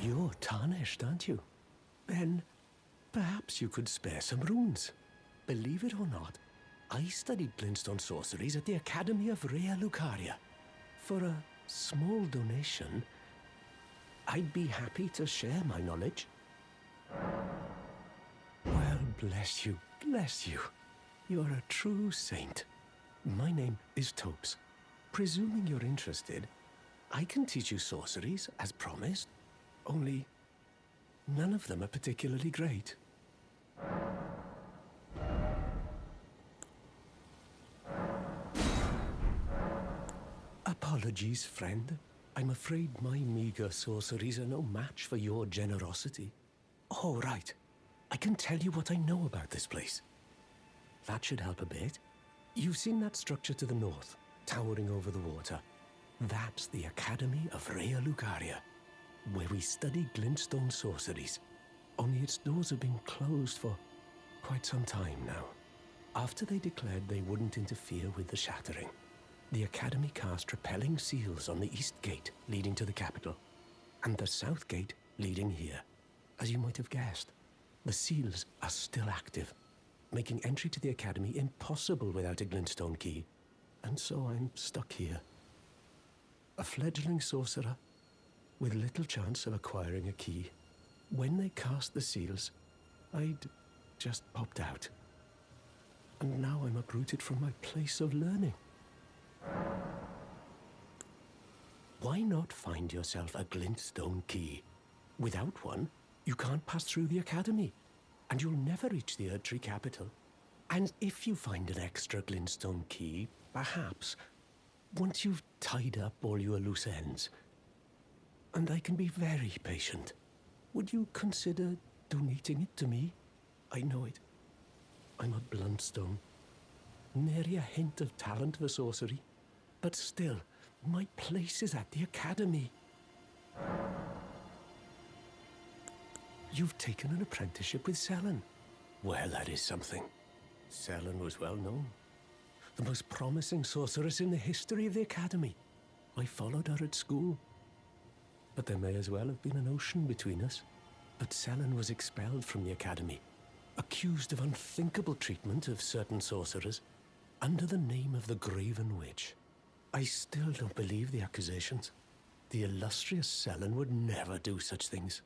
You're tarnished, aren't you? Then perhaps you could spare some runes. Believe it or not, I studied glintstone sorceries at the Academy of Rea Lucaria. For a small donation, I'd be happy to share my knowledge. Well, bless you, bless you. You're a true saint. My name is Topes. Presuming you're interested, I can teach you sorceries, as promised. Only, none of them are particularly great. Apologies, friend. I'm afraid my meager sorceries are no match for your generosity. Oh, right. I can tell you what I know about this place. That should help a bit. You've seen that structure to the north, towering over the water. That's the Academy of Rea Lucaria, where we study glintstone sorceries. Only its doors have been closed for quite some time now. After they declared they wouldn't interfere with the shattering, the Academy cast repelling seals on the east gate leading to the capital, and the south gate leading here. As you might have guessed, the seals are still active, making entry to the Academy impossible without a glintstone key. And so I'm stuck here. A fledgling sorcerer with little chance of acquiring a key. When they cast the seals, I'd just popped out. And now I'm uprooted from my place of learning. Why not find yourself a glintstone key? Without one, you can't pass through the Academy, and you'll never reach the Erdtree capital. And if you find an extra glintstone key, perhaps, once you've tied up all your loose ends, and I can be very patient, would you consider donating it to me? I know it. I'm a bluntstone. Nary a hint of talent for sorcery. But still, my place is at the Academy. You've taken an apprenticeship with Selen. Well, that is something. Selen was well known. The most promising sorceress in the history of the Academy. I followed her at school. But there may as well have been an ocean between us. But Selen was expelled from the Academy, accused of unthinkable treatment of certain sorcerers, under the name of the Graven Witch. I still don't believe the accusations. The illustrious Selen would never do such things.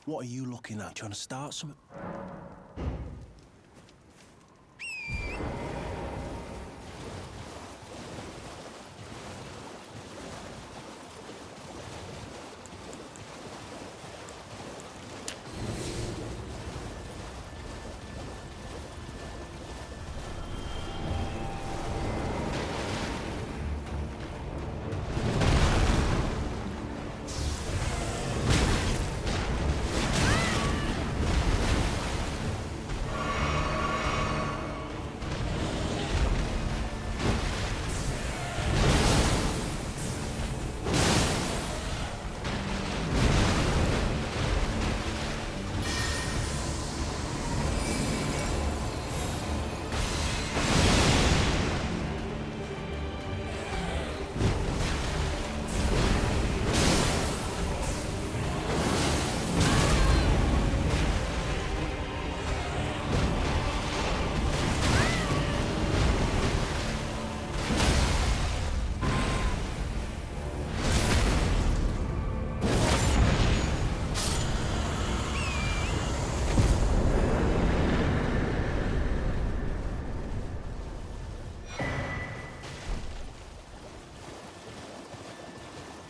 What are you looking at? Trying to start something?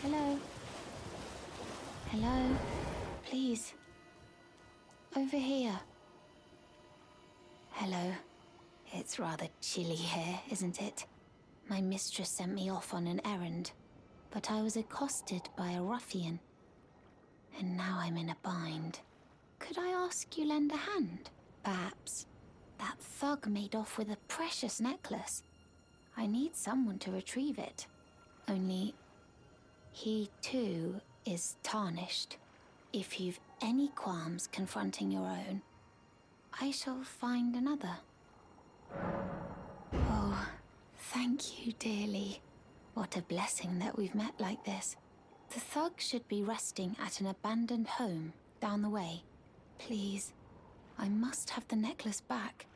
Hello? Hello? Please. Over here. Hello. It's rather chilly here, isn't it? My mistress sent me off on an errand, but I was accosted by a ruffian. And now I'm in a bind. Could I ask you lend a hand? Perhaps. That thug made off with a precious necklace. I need someone to retrieve it. Only, he too is tarnished. If you've any qualms confronting your own, I shall find another. Oh, thank you dearly. What a blessing that we've met like this. The thug should be resting at an abandoned home down the way. Please, I must have the necklace back.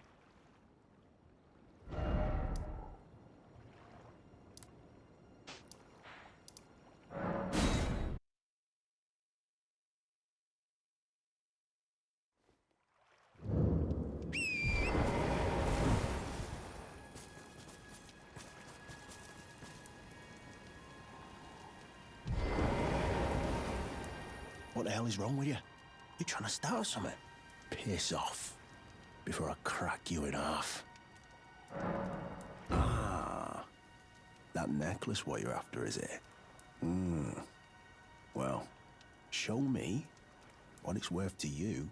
What the hell is wrong with you? You trying to start something? Piss off before I crack you in half. Ah, that necklace what you're after, is it? Well, show me what it's worth to you,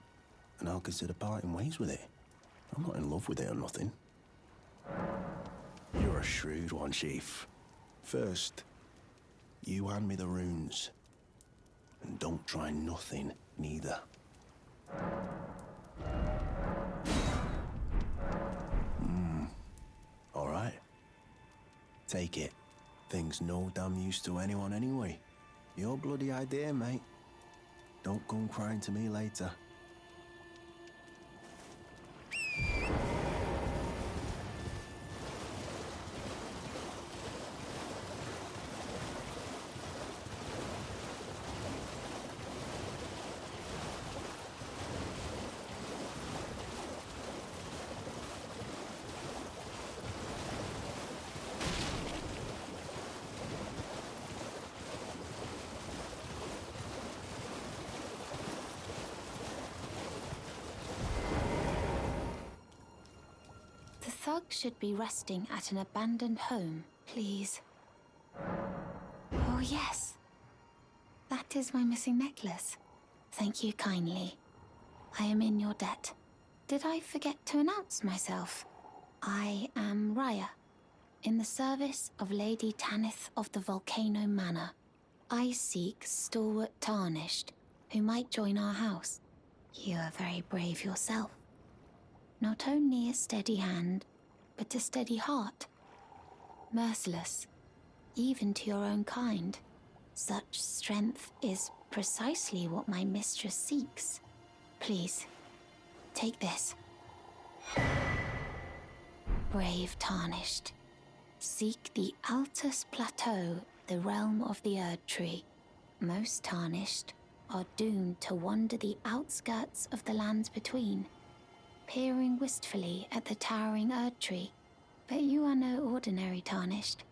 and I'll consider parting ways with it. I'm not in love with it or nothing. You're a shrewd one, Chief. First, you hand me the runes. And don't try nothing, neither. All right. Take it. Thing's no damn use to anyone anyway. Your bloody idea, mate. Don't come crying to me later. The thug should be resting at an abandoned home, please. Oh, yes. That is my missing necklace. Thank you kindly. I am in your debt. Did I forget to announce myself? I am Raya, in the service of Lady Tanith of the Volcano Manor. I seek stalwart tarnished, who might join our house. You are very brave yourself. Not only a steady hand, but a steady heart. Merciless, even to your own kind. Such strength is precisely what my mistress seeks. Please, take this. Brave tarnished. Seek the Altus Plateau, the realm of the Erd Tree. Most tarnished are doomed to wander the outskirts of the lands between, peering wistfully at the towering Erd tree. But you are no ordinary Tarnished.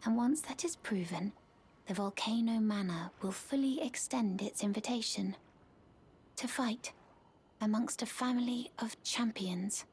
And once that is proven, the Volcano Manor will fully extend its invitation to fight amongst a family of champions.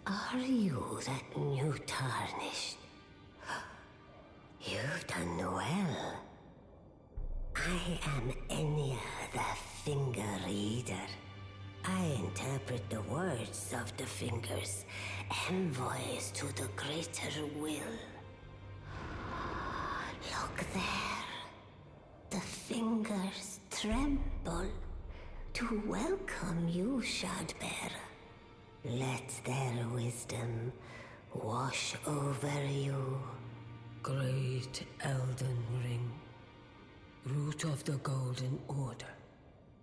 Are you that new Tarnished? You've done well. I am Enya the Finger Reader. I interpret the words of the fingers, envoys to the greater will. Look there. The fingers tremble to welcome you, Shardbearer. Let their wisdom wash over you. Great Elden Ring, root of the Golden Order,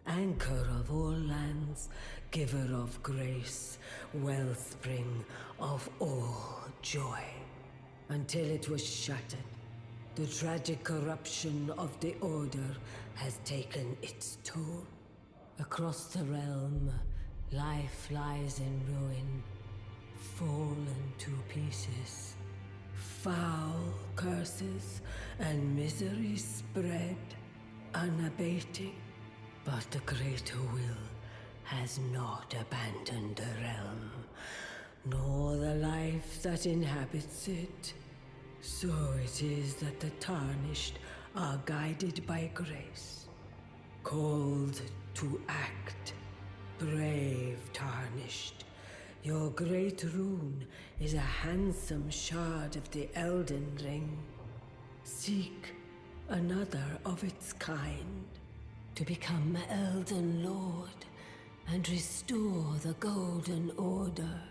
anchor of all lands, giver of grace, wellspring of all joy. Until it was shattered, the tragic corruption of the Order has taken its toll. Across the realm, life lies in ruin, fallen to pieces. Foul curses and misery spread, unabating. But the greater will has not abandoned the realm, nor the life that inhabits it. So it is that the Tarnished are guided by grace, called to act. Brave Tarnished, your great rune is a handsome shard of the Elden Ring. Seek another of its kind to become Elden Lord and restore the Golden Order.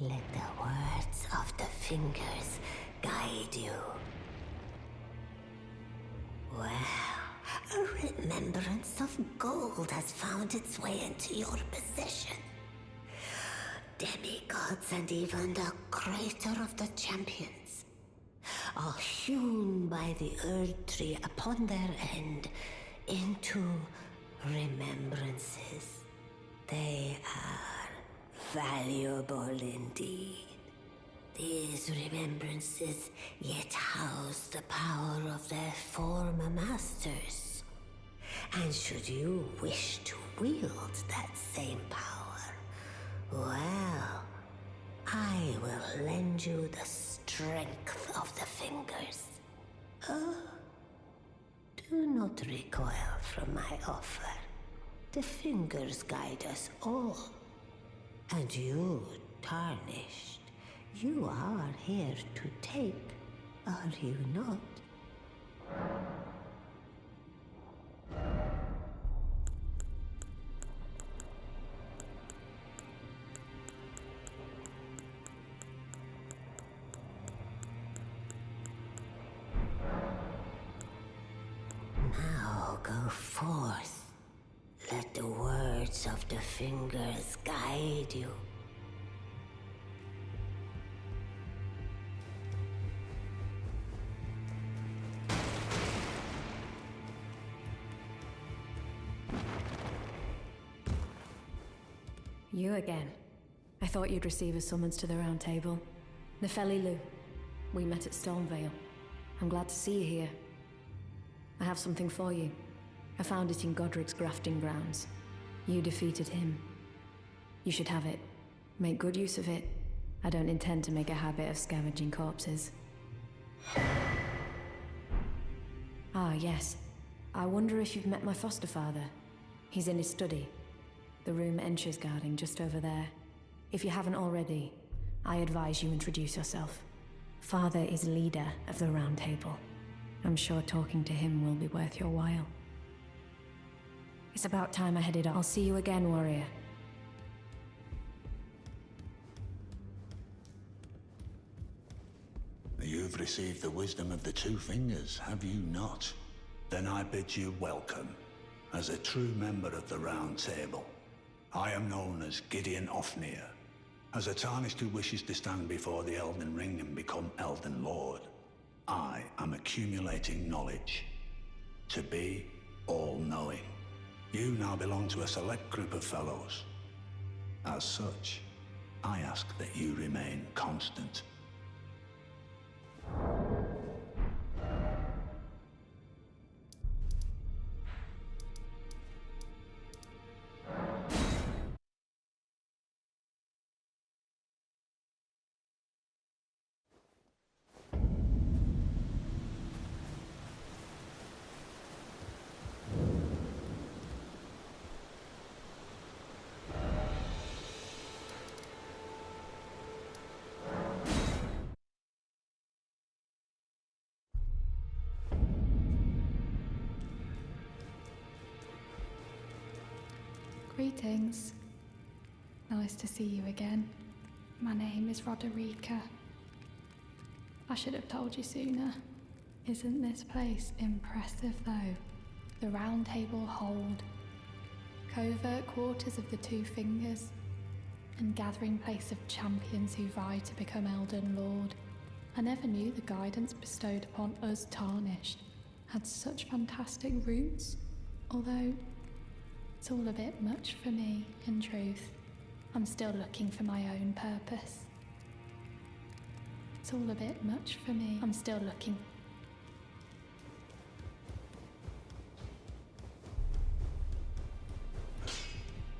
Let the words of the fingers guide you. Well, a remembrance of gold has found its way into your possession. Demigods and even the greater of the champions are hewn by the Erd tree upon their end into remembrances. They are valuable indeed. These remembrances yet house the power of their former masters. And should you wish to wield that same power, well, I will lend you the strength of the fingers. Oh, do not recoil from my offer. The fingers guide us all. And you, Tarnished, you are here to take, are you not? Now go forth. Let the words of the fingers guide you. You again. I thought you'd receive a summons to the Round Table. Nefeli Lu. We met at Stormvale. I'm glad to see you here. I have something for you. I found it in Godric's grafting grounds. You defeated him. You should have it. Make good use of it. I don't intend to make a habit of scavenging corpses. Ah, yes. I wonder if you've met my foster father. He's in his study. The room Encher's guarding just over there. If you haven't already, I advise you introduce yourself. Father is leader of the Round Table. I'm sure talking to him will be worth your while. It's about time I headed off. I'll see you again, warrior. Are you You've received the wisdom of the Two Fingers, have you not? Then I bid you welcome, as a true member of the Round Table. I am known as Gideon Ofnir. As a Tarnished who wishes to stand before the Elden Ring and become Elden Lord, I am accumulating knowledge. To be all-knowing. You now belong to a select group of fellows. As such, I ask that you remain constant. Greetings. Nice to see you again. My name is Roderica. I should have told you sooner. Isn't this place impressive though? The Round Table Hold. Covert quarters of the Two Fingers. And gathering place of champions who vie to become Elden Lord. I never knew the guidance bestowed upon us Tarnished had such fantastic roots, although it's all a bit much for me, in truth. I'm still looking for my own purpose. It's all a bit much for me. I'm still looking.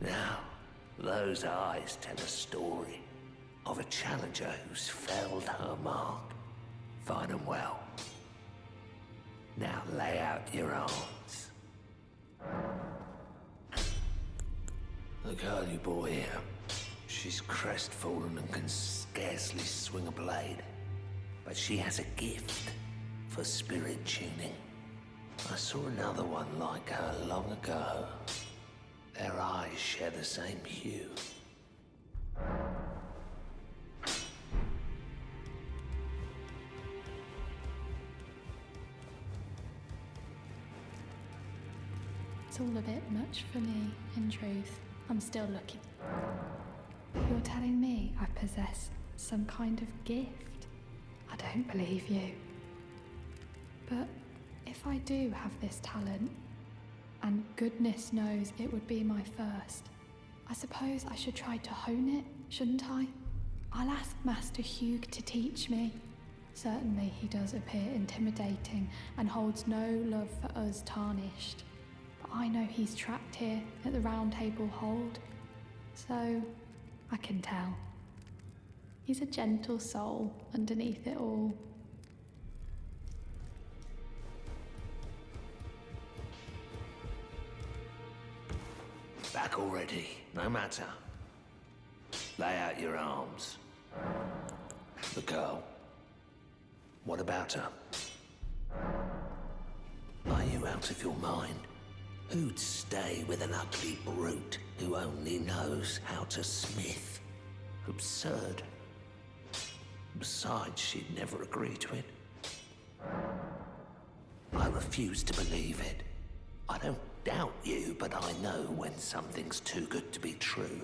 Now, those eyes tell a story of a challenger who's felled her mark. Fine and well. Now lay out your arms. The girl you brought here, she's crestfallen and can scarcely swing a blade. But she has a gift for spirit tuning. I saw another one like her long ago. Their eyes share the same hue. It's all a bit much for me, in truth. I'm still looking. You're telling me I possess some kind of gift? I don't believe you. But if I do have this talent, and goodness knows it would be my first, I suppose I should try to hone it, shouldn't I? I'll ask Master Hugh to teach me. Certainly he does appear intimidating and holds no love for us Tarnished. But I know he's trapped here at the Round Table Hold, so I can tell. He's a gentle soul underneath it all. Back already, no matter. Lay out your arms. The girl. What about her? Are you out of your mind? Who'd stay with an ugly brute who only knows how to smith? Absurd. Besides, she'd never agree to it. I refuse to believe it. I don't doubt you, but I know when something's too good to be true.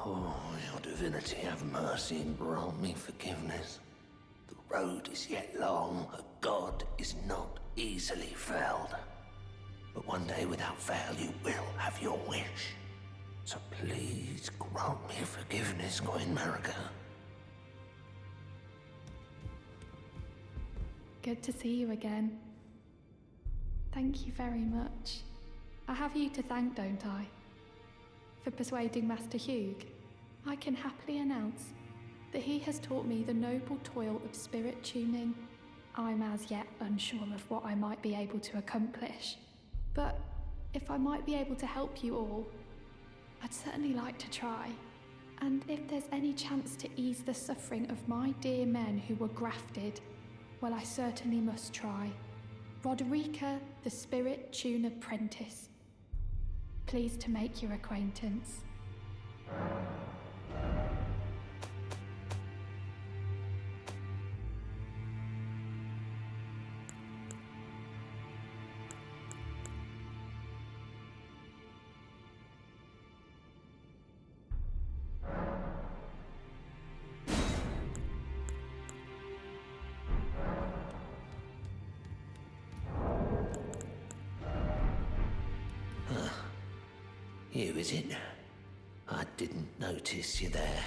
Oh, your divinity, have mercy and grant me forgiveness. The road is yet long, a god is not easily felled. But one day, without fail, you will have your wish. So please grant me forgiveness, Queen Marika. Good to see you again. Thank you very much. I have you to thank, don't I? For persuading Master Hugh. I can happily announce that he has taught me the noble toil of spirit tuning. I'm as yet unsure of what I might be able to accomplish. But if I might be able to help you all, I'd certainly like to try. And if there's any chance to ease the suffering of my dear men who were grafted, well, I certainly must try. Roderica, the Spirit Tune Apprentice. Pleased to make your acquaintance. You, is it? I didn't notice you there.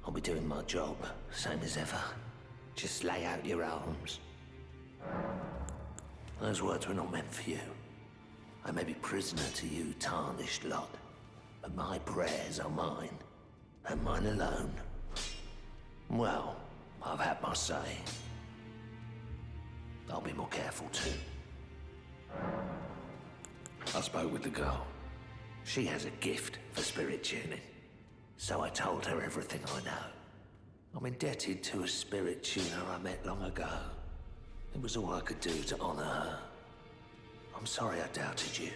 I'll be doing my job, same as ever. Just lay out your arms. Those words were not meant for you. I may be prisoner to you, tarnished lot, but my prayers are mine, and mine alone. Well, I've had my say. I'll be more careful too. I spoke with the girl. She has a gift for spirit tuning, so I told her everything I know. I'm indebted to a spirit tuner I met long ago. It was all I could do to honor her. I'm sorry I doubted you.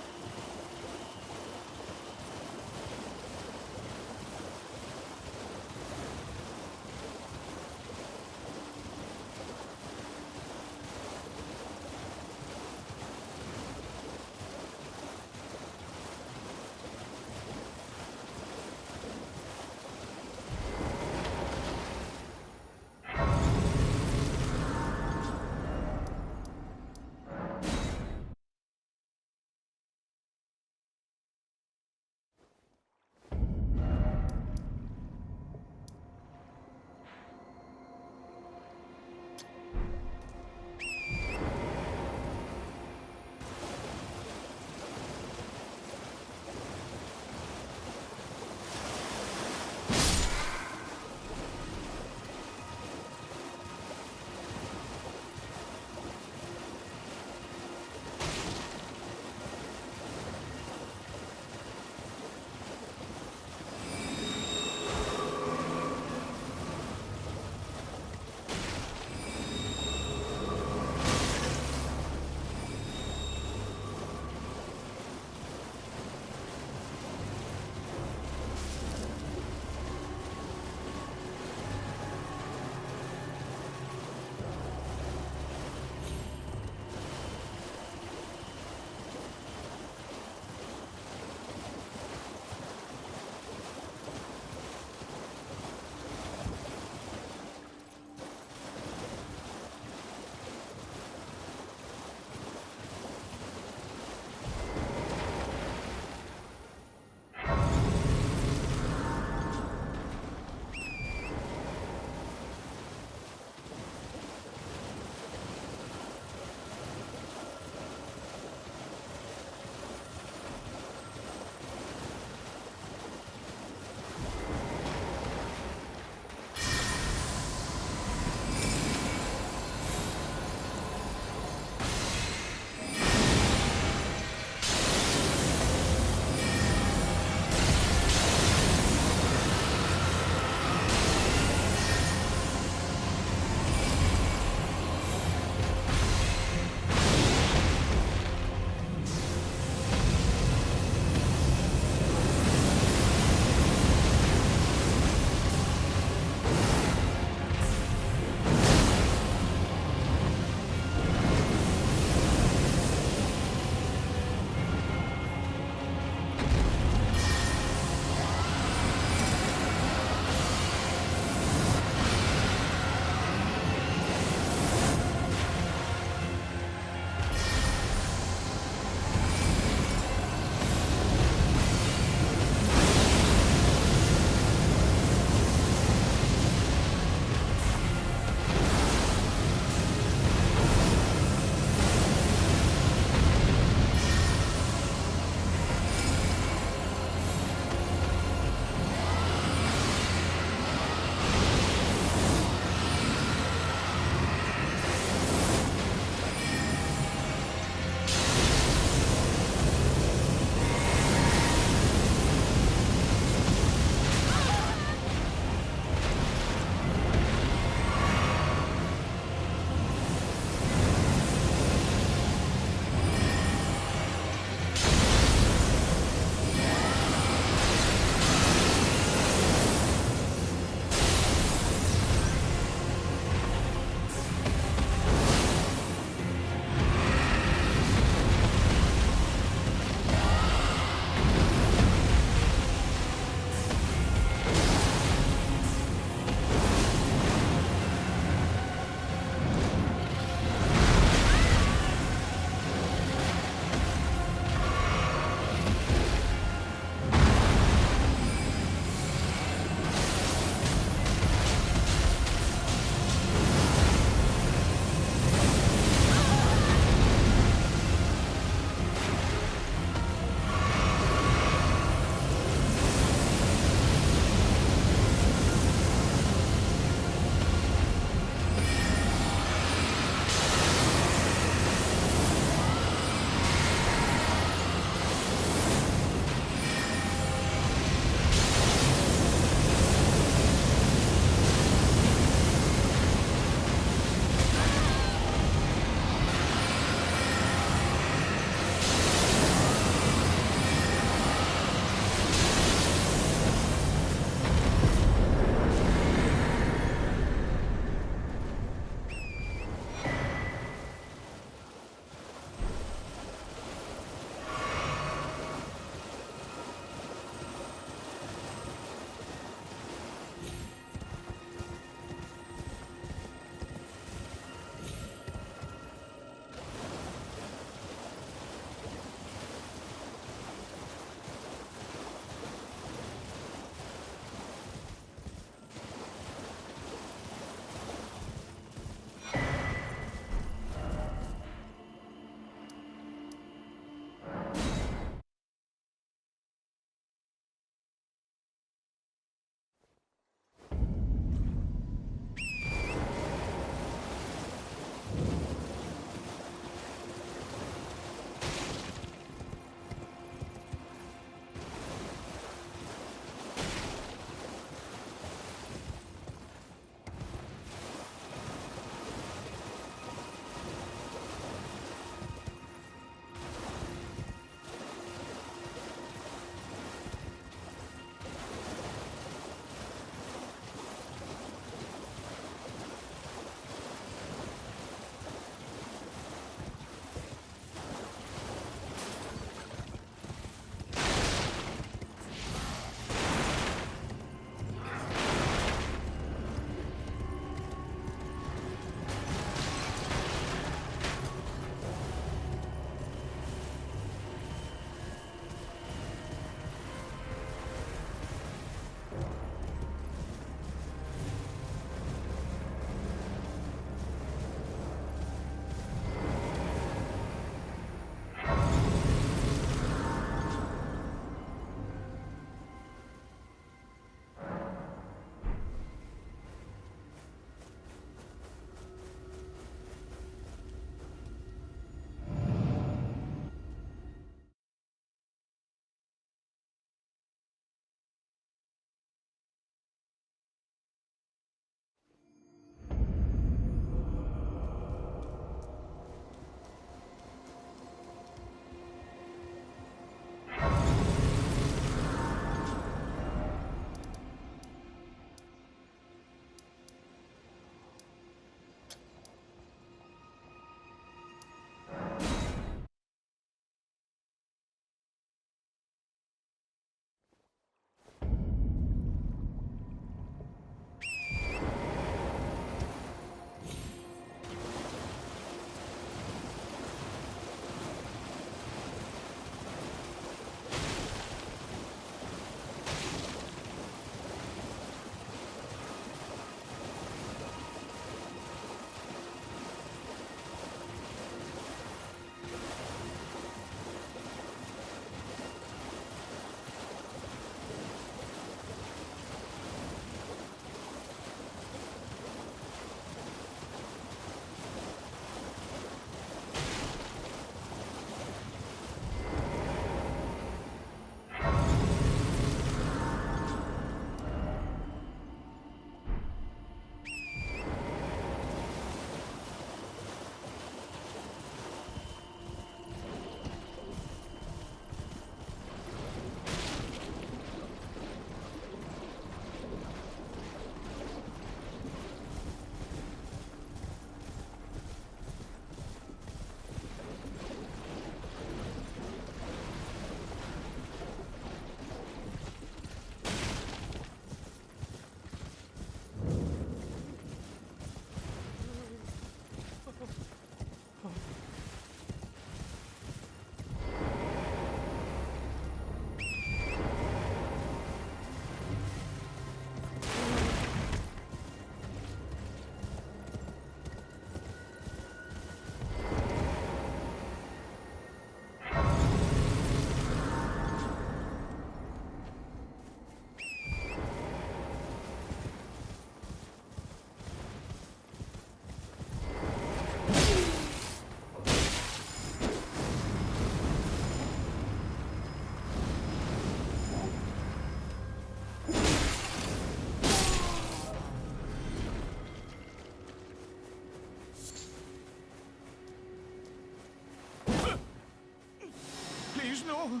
no.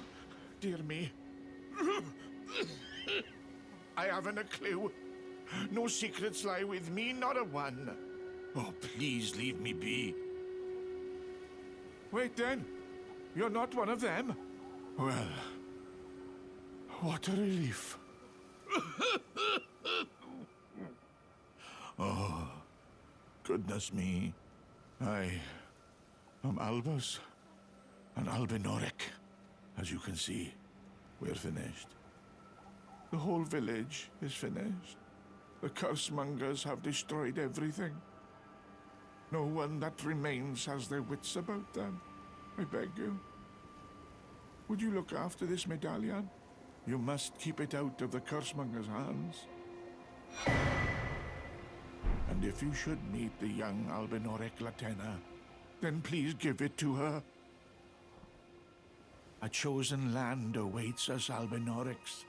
Dear me. I haven't a clue. No secrets lie with me, not a one. Oh, please leave me be. Wait then. You're not one of them? Well, what a relief. Oh, goodness me. I am Albus and Albinoric. As you can see, we're finished. The whole village is finished. The cursemongers have destroyed everything. No one that remains has their wits about them. I beg you. Would you look after this medallion? You must keep it out of the cursemonger's hands. And if you should meet the young Albinoric Latena, then please give it to her. A chosen land awaits us, Albinorics.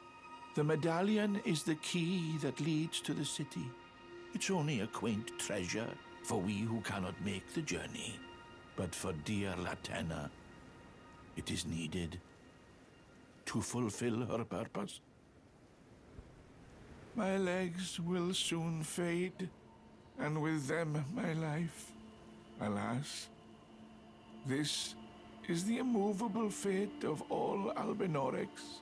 The medallion is the key that leads to the city. It's only a quaint treasure for we who cannot make the journey. But for dear Latena, it is needed to fulfill her purpose. My legs will soon fade, and with them my life. Alas, this is the immovable fate of all Albinorics.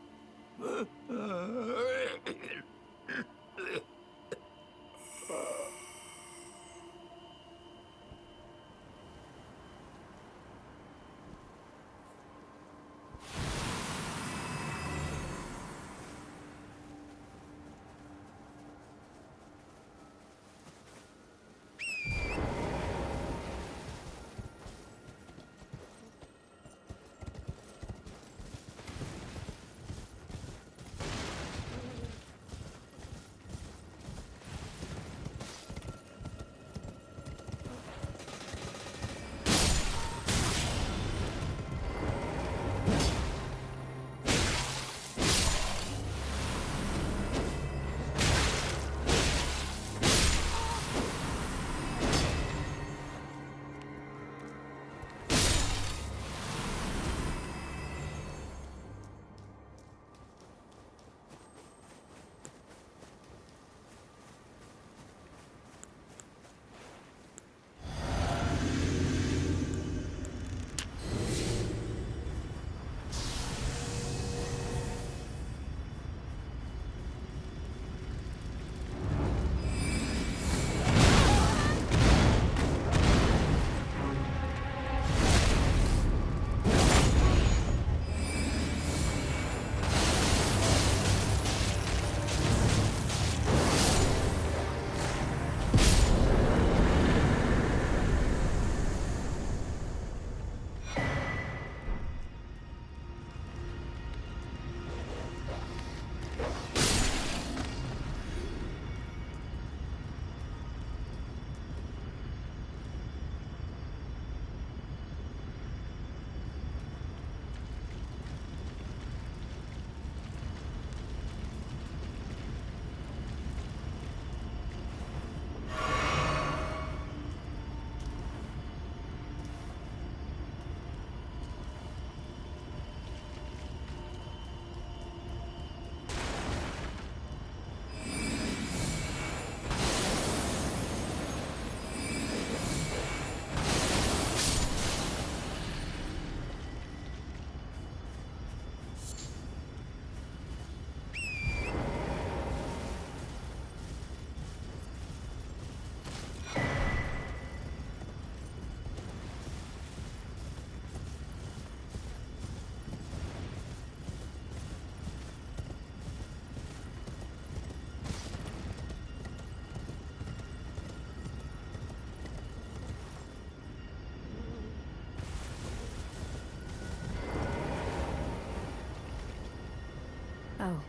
Oh,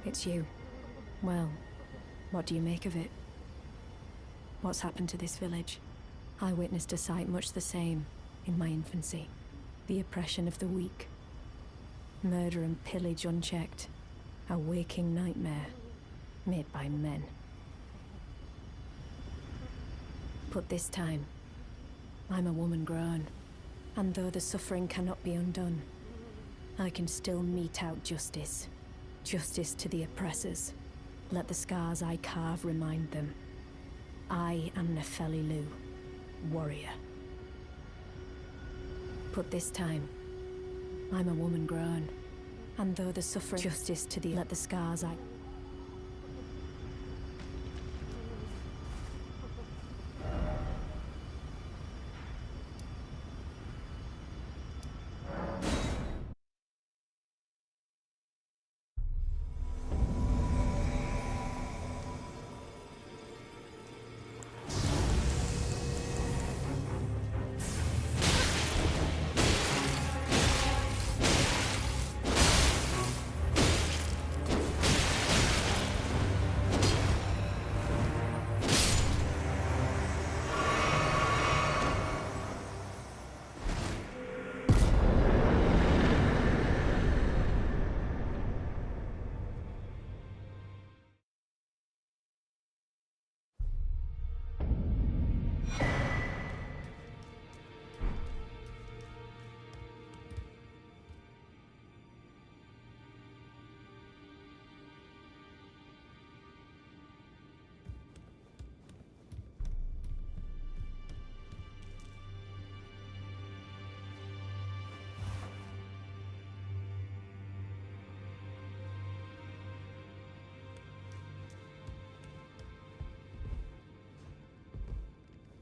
it's you. Well, what do you make of it? What's happened to this village? I witnessed a sight much the same in my infancy. The oppression of the weak. Murder and pillage unchecked. A waking nightmare made by men. But this time, I'm a woman grown. And though the suffering cannot be undone, I can still mete out justice. Justice to the oppressors. Let the scars I carve remind them. I am Nefeli Lu, warrior. But this time, I'm a woman grown. And though the suffering justice to the let the scars I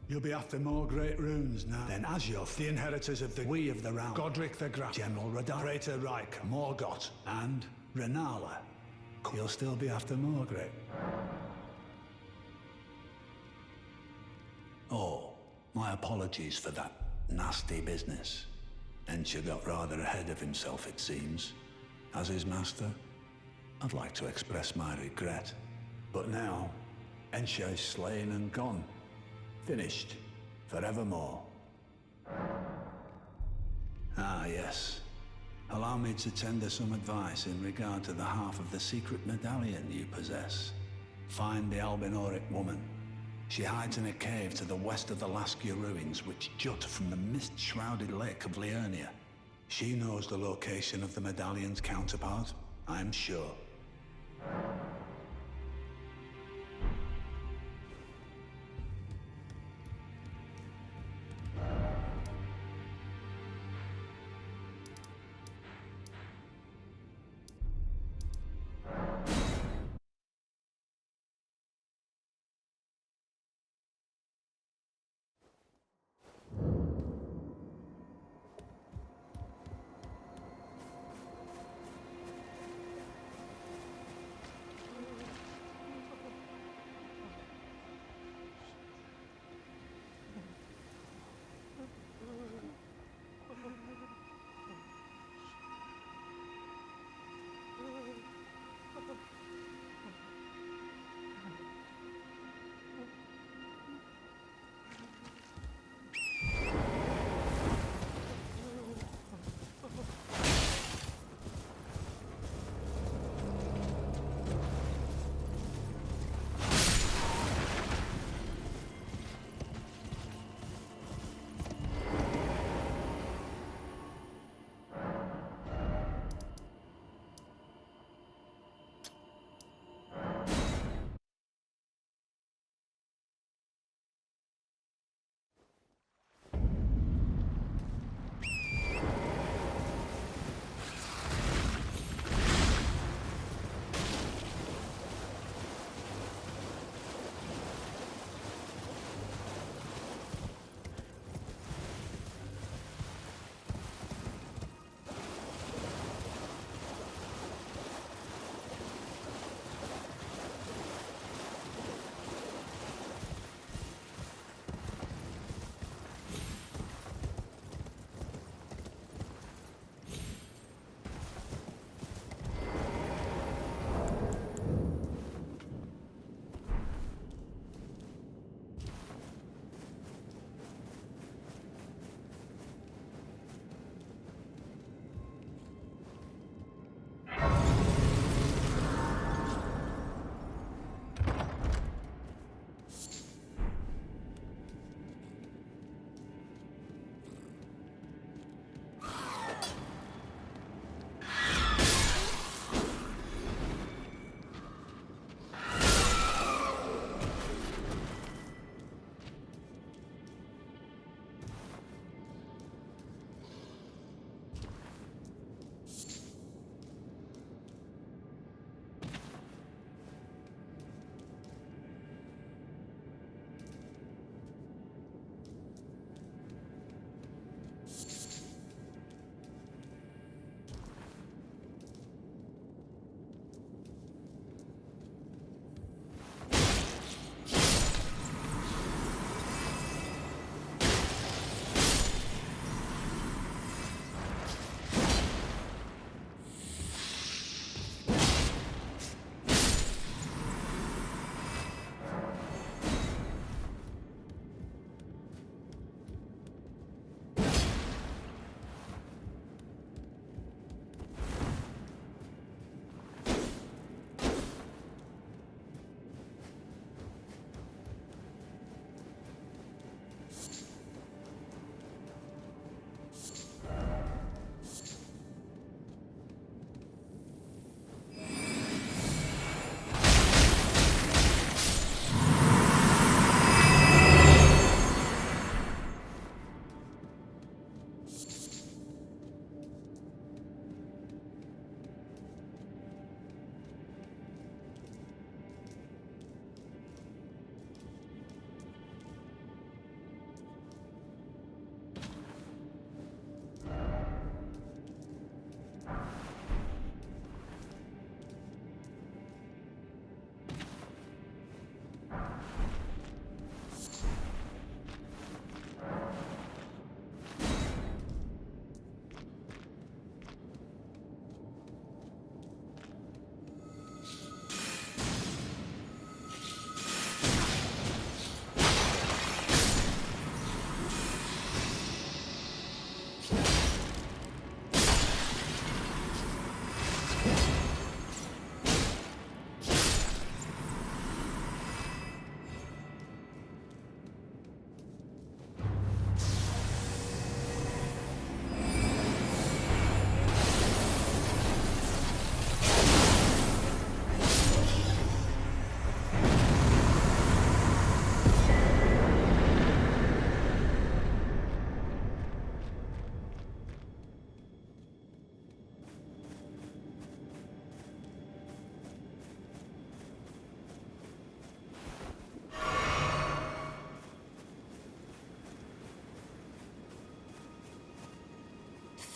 You'll be after more great runes now. Then Azioth, the inheritors of the We of the Realm, Godric the Great, General Radar, Praetor Riker, Morgoth, and Renala. You'll still be after Morgret. Oh, my apologies for that nasty business. Ensha got rather ahead of himself, it seems. As his master, I'd like to express my regret. But now, Ensha is slain and gone. Finished. Forevermore. Ah, yes. Allow me to tender some advice in regard to the half of the secret medallion you possess. Find the Albinoric woman. She hides in a cave to the west of the Laskia ruins, which jut from the mist-shrouded lake of Liurnia. She knows the location of the medallion's counterpart, I'm sure.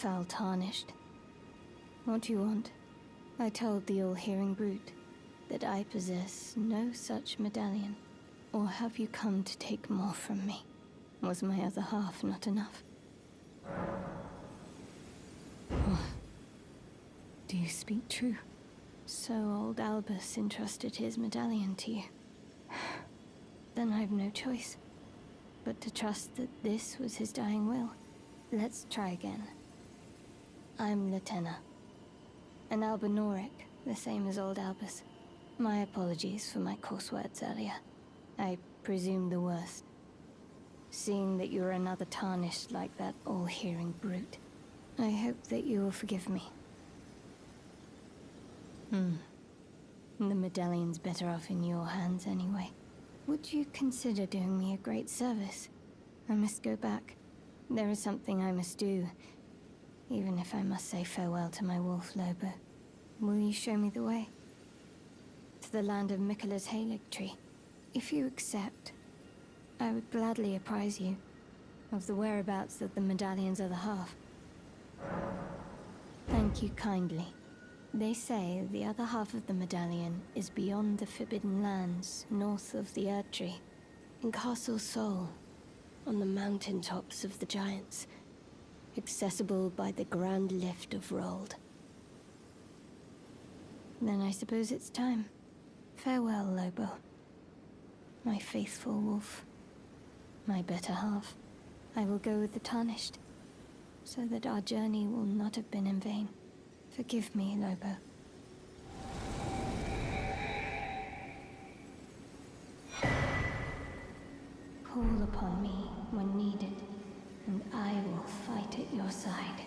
foul tarnished. What do you want? I told the all-hearing brute that I possess no such medallion. Or have you come to take more from me? Was my other half not enough? Oh. Do you speak true? So old Albus entrusted his medallion to you. Then I've no choice but to trust that this was his dying will. Let's try again. I'm Latenna. An Albinoric, the same as old Albus. My apologies for my coarse words earlier. I presume the worst. Seeing that you're another tarnished like that all-hearing brute, I hope that you will forgive me. The medallion's better off in your hands anyway. Would you consider doing me a great service? I must go back. There is something I must do, even if I must say farewell to my wolf Lobo. Will you show me the way? To the land of Miquella's Halig tree. If you accept, I would gladly apprise you of the whereabouts of the medallion's other half. Thank you kindly. They say the other half of the medallion is beyond the Forbidden Lands, north of the Erd Tree, in Castle Sol, on the mountain tops of the Giants, accessible by the Grand Lift of Rold. Then I suppose it's time. Farewell, Lobo. My faithful wolf. My better half. I will go with the Tarnished, so that our journey will not have been in vain. Forgive me, Lobo. Call upon me when needed, and I will fight at your side.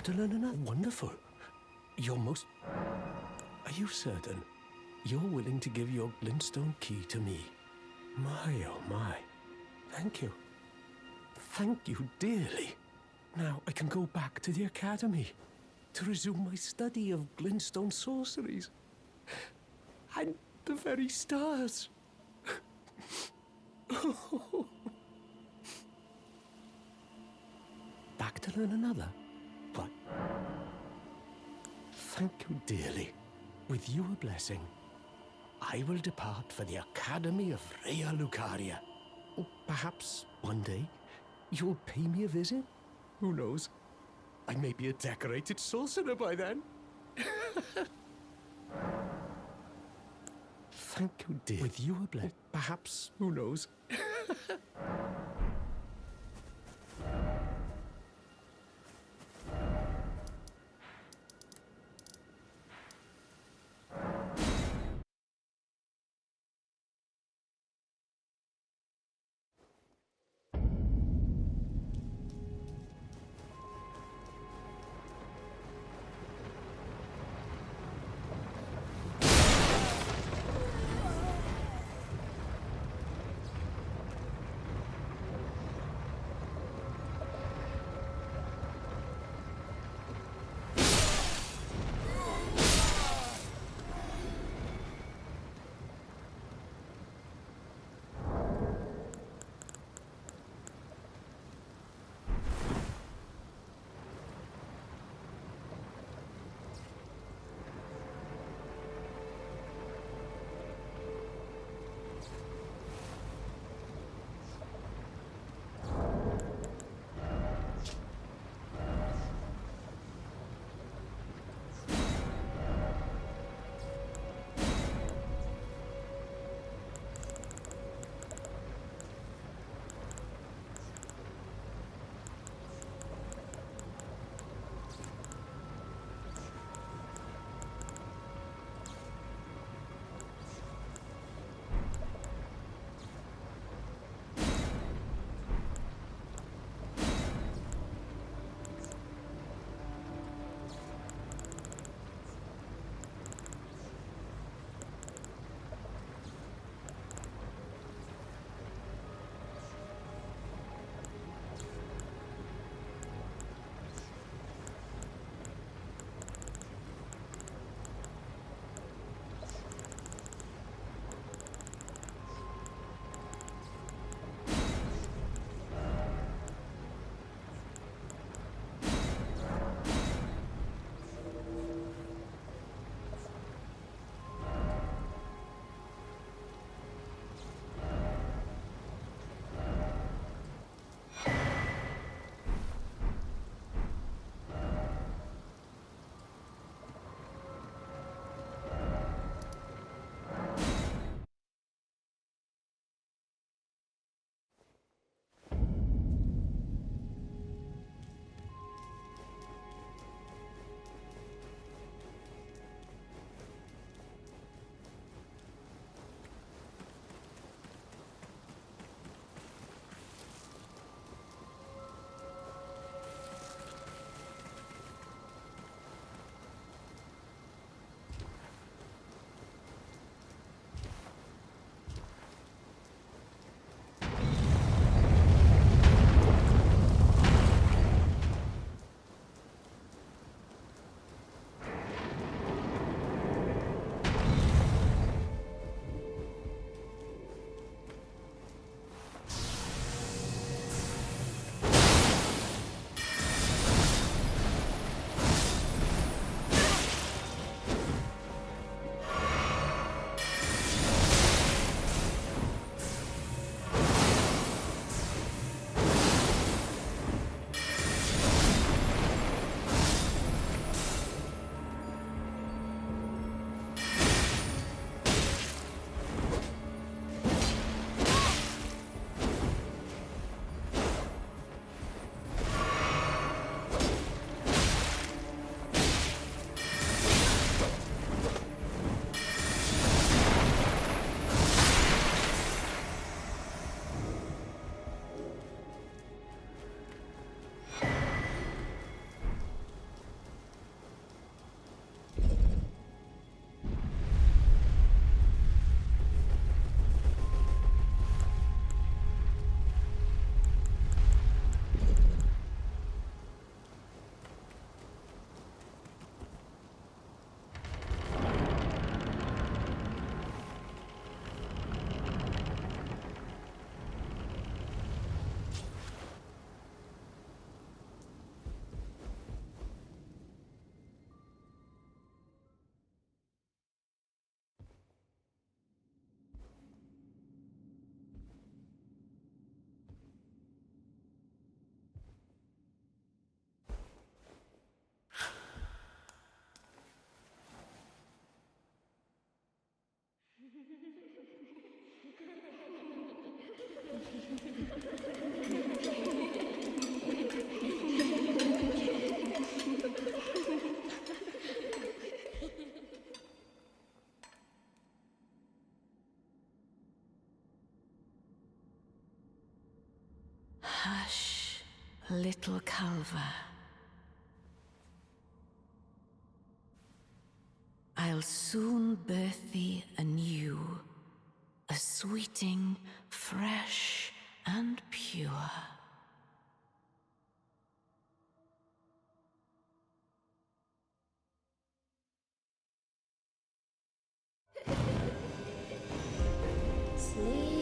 to learn another. Wonderful. You're most... Are you certain? You're willing to give your glintstone key to me? My, oh my. Thank you. Thank you dearly. Now I can go back to the academy to resume my study of glintstone sorceries. And the very stars. Back to learn another? What? Thank you dearly. With you a blessing, I will depart for the Academy of Rea Lucaria. Or perhaps one day you'll pay me a visit? Who knows? I may be a decorated sorcerer by then. Thank you, dear. With you a blessing. Perhaps, who knows? little Calva. I'll soon birth thee anew, a sweeting, fresh and pure. Sleep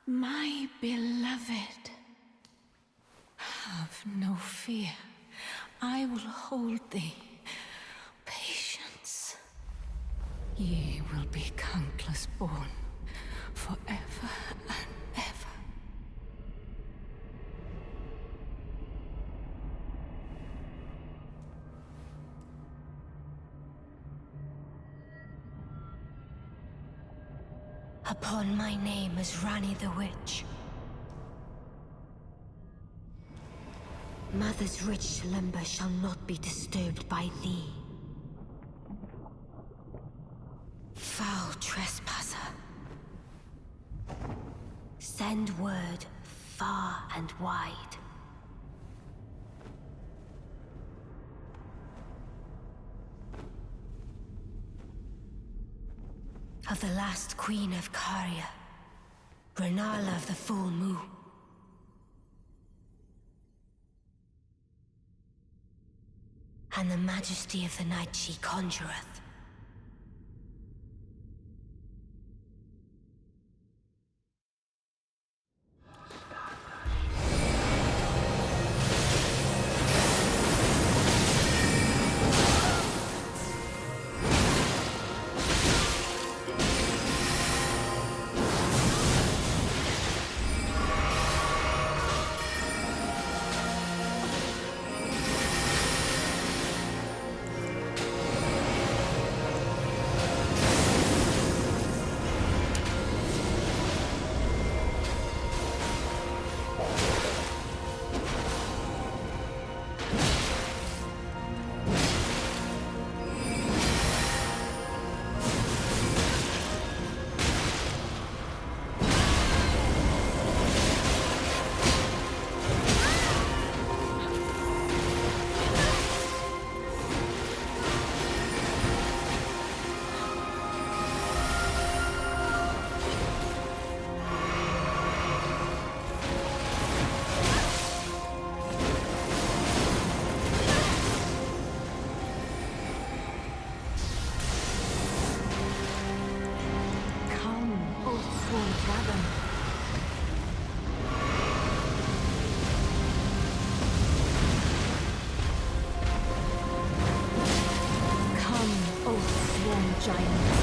My beloved, have no fear. I will hold thee. Patience. Ye will be countless born, forever and ever. Upon my name as Rani the Witch. Mother's rich slumber shall not be disturbed by thee. Foul trespasser. Send word far and wide. Of the last queen of Caria, Renala of the full moon. And the majesty of the night she conjureth. Oathsworn giants.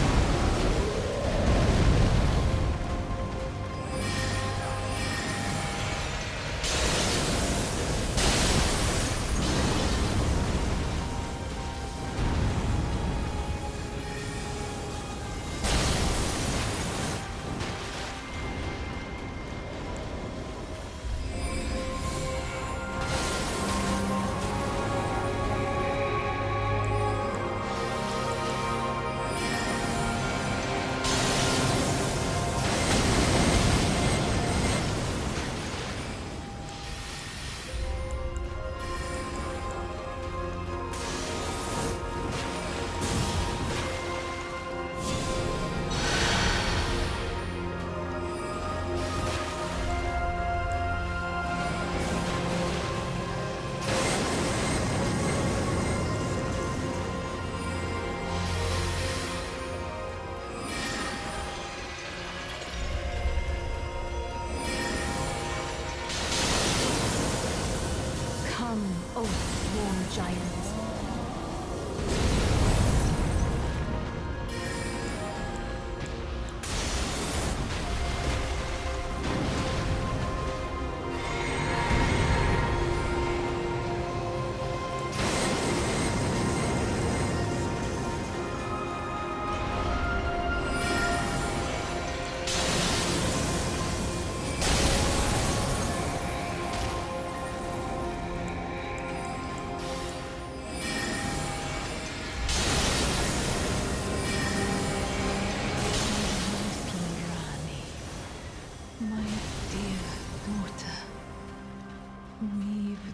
Oathsworn giants.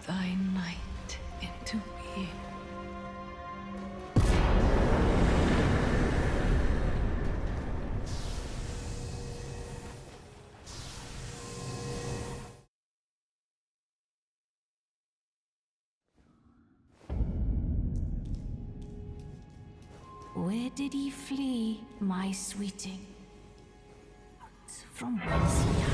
Thy night into me. Where did he flee, my sweeting? From whence he